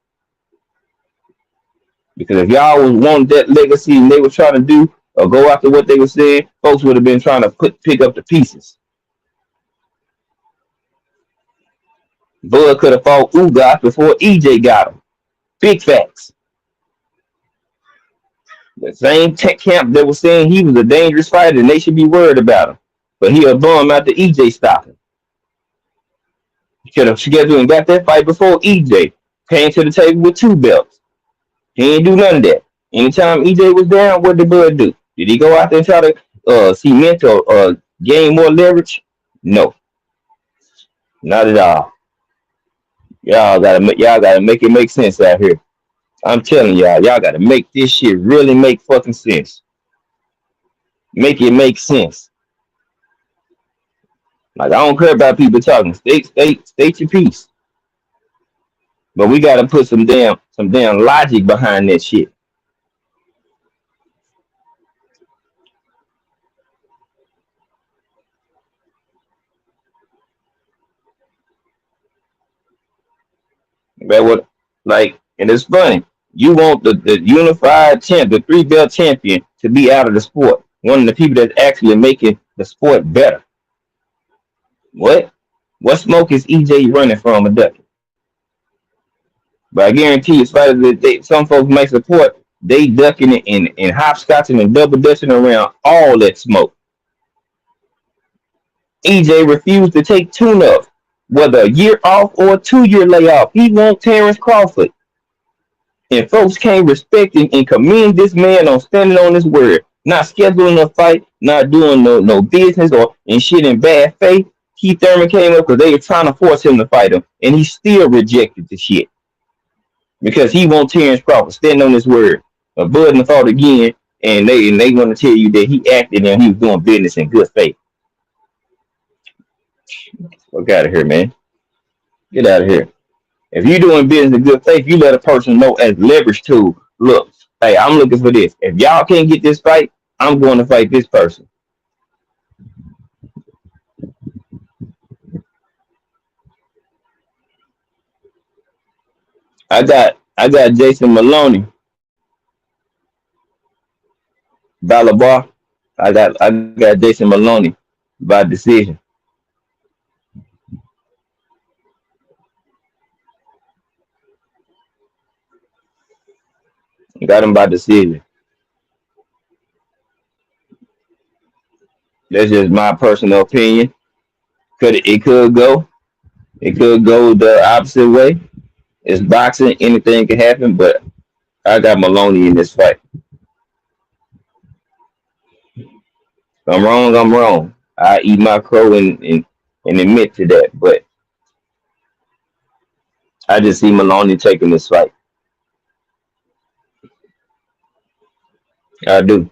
Because if y'all was wanting that legacy and they were trying to do or go after what they were saying, folks would have been trying to pick up the pieces. Bud could have fought Ugas before EJ got him. Big facts. The same tech camp that was saying he was a dangerous fighter and they should be worried about him. But he a bum after EJ stopped him. He could have scheduled and got that fight before EJ came to the table with 2 belts. He didn't do none of that. Anytime EJ was down, what did Bud do? Did he go out there and try to cement or gain more leverage? No. Not at all. Y'all gotta make it make sense out here. I'm telling y'all gotta make this shit really make fucking sense. Make it make sense. Like I don't care about people talking. State your piece. But we gotta put some damn logic behind that shit. That what and it's funny. You want the unified champ, the 3 belt champion, to be out of the sport. One of the people that's actually making the sport better. What smoke is EJ running from a duck? But I guarantee you, fighters that some folks may support, they ducking it and hopscotching and double dutching around all that smoke. EJ refused to take tune-up, whether a year off or a 2-year layoff. He wants Terrence Crawford. And folks can't respect and commend this man on standing on his word, not scheduling a fight, not doing no business or and shit in bad faith. Keith Thurman came up because they were trying to force him to fight him, and he still rejected the shit because he won't Terrence Crawford standing on his word. Bud and fought again, and they want to tell you that he acted and he was doing business in good faith. Fuck out of here, man. Get out of here. If you're doing business in good faith, you let a person know as leverage tool. Look, hey, I'm looking for this. If y'all can't get this fight, I'm going to fight this person. I got Jason Moloney, Balabar. I got Jason Moloney by decision. Got him by decision. That's just my personal opinion. It could go the opposite way. It's boxing, anything can happen, but I got Moloney in this fight. If I'm wrong, I'm wrong. I eat my crow and admit to that, but I just see Moloney taking this fight. I do.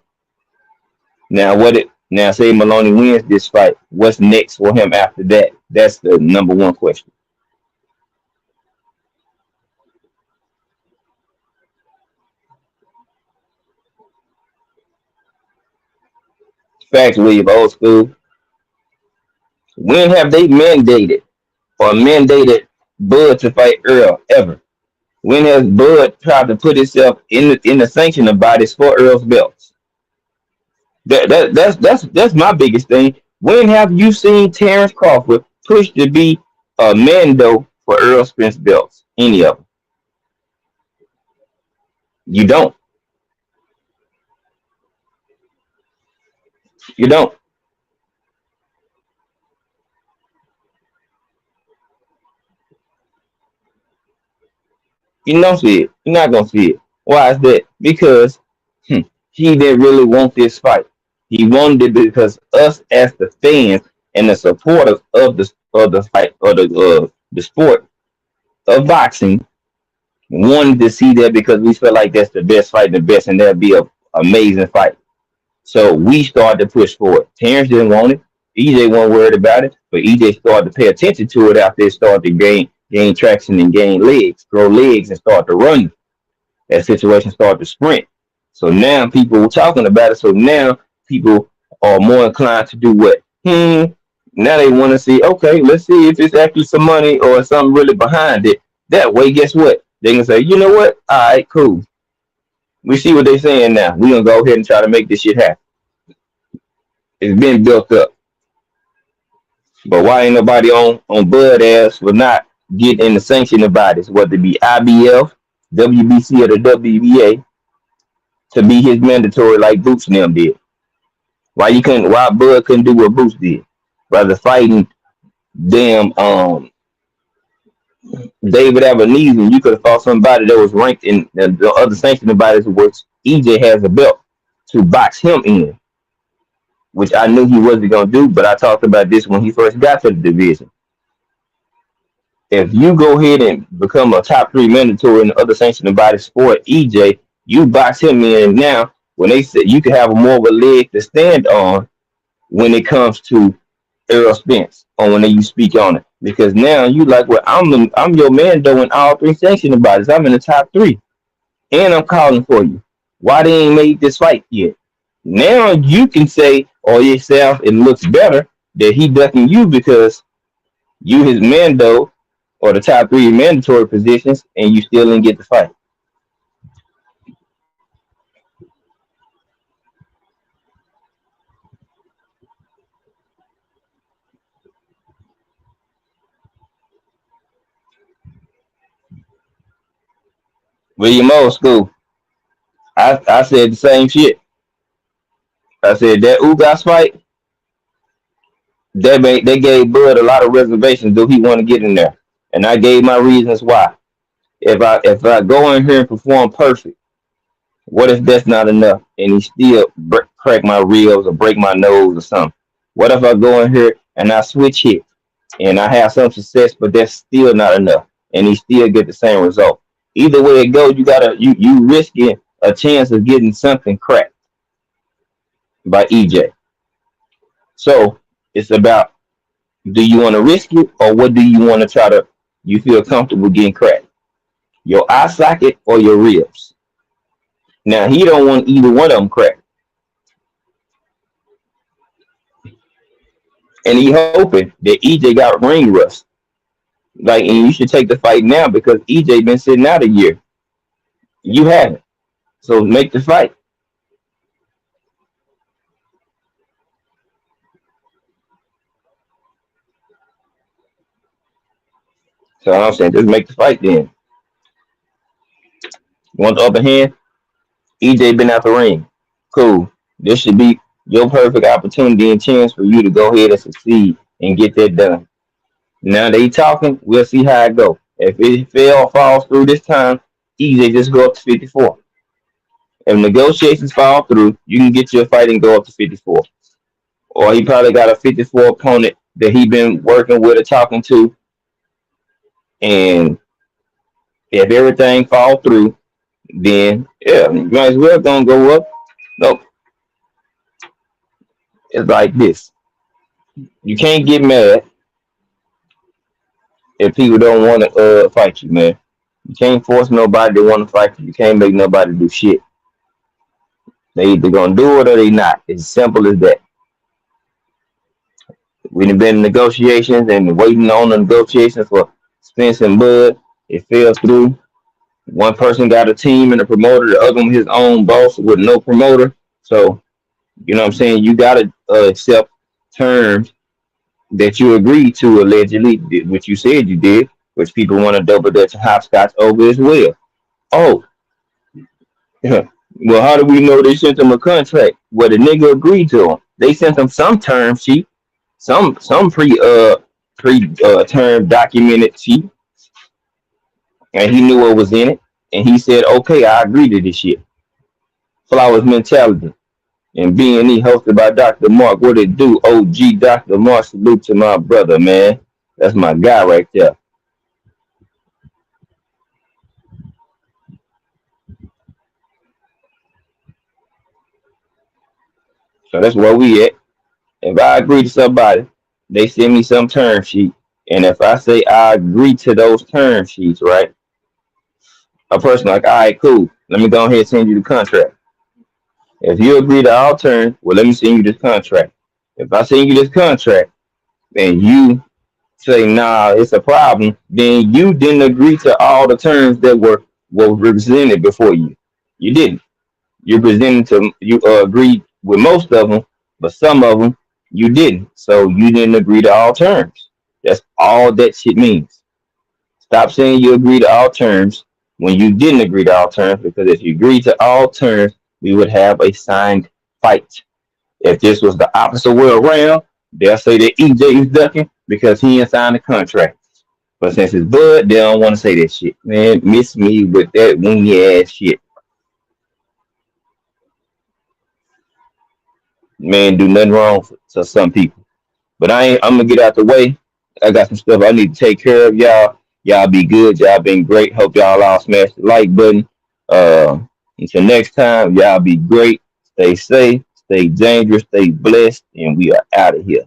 Now say Moloney wins this fight. What's next for him after that? That's the number one question. Facts, William, old school. When have they mandated Bud to fight Earl ever? When has Bud tried to put itself in the sanctioning bodies for Earl's belts? That's my biggest thing. When have you seen Terrence Crawford push to be a Mando for Earl Spence belts? Any of them? You don't. You don't. You don't see it. You're not gonna see it. Why is that? Because he didn't really want this fight. He wanted it because us as the fans and the supporters of the fight or the sport of boxing wanted to see that because we felt like that's the best fight, the best, and that'd be a amazing fight. So we started to push for it. Terrence didn't want it. EJ wasn't worried about it, but EJ started to pay attention to it after it started to gain traction and gain legs, grow legs, and start to run. That situation started to sprint. So now people were talking about it. So now people are more inclined to do what? Now they want to see, okay, let's see if it's actually some money or something really behind it. That way, guess what? They can say, you know what? All right, cool. We see what they're saying now. We're going to go ahead and try to make this shit happen. It's been built up. But why ain't nobody on Bud ass for not getting in the sanctioning bodies, whether it be IBF, WBC, or the WBA, to be his mandatory like Boots and them did? Why Bud couldn't do what Boots did? Rather fighting damn David Avenese, you could have fought somebody that was ranked in the other sanctioning bodies, which EJ has a belt to box him in, which I knew he wasn't gonna do, but I talked about this when he first got to the division. If you go ahead and become a top three mandatory in the other sanctioning bodies for EJ, you box him in now. When they said you can have more of a leg to stand on when it comes to Errol Spence on when you speak on it. Because now you like, well, I'm your man though in all three sanctioning bodies. I'm in the top three. And I'm calling for you. Why they ain't made this fight yet? Now you can say or yourself it looks better that he ducking you because you his mando or the top three mandatory positions and you still didn't get the fight. William Old School. I said the same shit. I said that Ugas fight, they gave Bud a lot of reservations. Do he want to get in there? And I gave my reasons why. If I go in here and perform perfect, what if that's not enough and he still crack my ribs or break my nose or something? What if I go in here and I switch hit and I have some success, but that's still not enough and he still get the same result? Either way it goes, you risking a chance of getting something cracked by EJ. So it's about, do you want to risk it or what do you want to try to you feel comfortable getting cracked? Your eye socket or your ribs? Now he don't want either one of them cracked. And he hoping that EJ got ring rust. Like, and you should take the fight now because EJ been sitting out a year. You haven't. So make the fight. So I'm saying just make the fight then. You want the upper hand? EJ been out the ring. Cool. This should be your perfect opportunity and chance for you to go ahead and succeed and get that done. Now they talking, we'll see how it go. If it falls through this time, EJ just go up to 54. If negotiations fall through, you can get your fight and go up to 54. Or he probably got a 54 opponent that he been working with or talking to. And if everything fall through, then yeah, you might as well gonna go up. Nope. It's like this. You can't get mad if people don't want to fight you, man. You can't force nobody to want to fight you. You can't make nobody do shit. They either gonna do it or they not. It's simple as that. We've been in negotiations and waiting on the negotiations for Spence and Bud. It fell through. One person got a team and a promoter, the other one his own boss with no promoter. So you know what I'm saying? You gotta accept terms that you agreed to allegedly, which you said you did, which people want to double dutch and hopscotch over as well. Oh, well, how do we know they sent them a contract? Well, the nigga agreed to them. They sent them some term sheet, some pre term documented sheet, and he knew what was in it, and he said, "Okay, I agree to this shit." Flowers mentality. And B&E hosted by Dr. Mark. What it do? OG Dr. Mark. Salute to my brother, man. That's my guy right there. So that's where we at. If I agree to somebody, they send me some term sheet. And if I say I agree to those term sheets, right? A person like, all right, cool. Let me go ahead and send you the contract. If you agree to all terms, well, let me send you this contract. If I send you this contract and you say, nah, it's a problem, then you didn't agree to all the terms that were presented before you. You didn't. You presented to you agreed with most of them, but some of them you didn't. So you didn't agree to all terms. That's all that shit means. Stop saying you agree to all terms when you didn't agree to all terms, because if you agreed to all terms, we would have a signed fight. If this was the opposite way around, they'll say that EJ is ducking because he ain't signed the contract. But since it's Bud, they don't want to say that shit. Man, miss me with that wingy ass shit. Man, do nothing wrong to some people. But I'm gonna get out the way. I got some stuff I need to take care of, y'all. Y'all be good. Y'all been great. Hope y'all all smash the like button. Uh, until next time, y'all be great. Stay safe. Stay dangerous. Stay blessed. And we are out of here.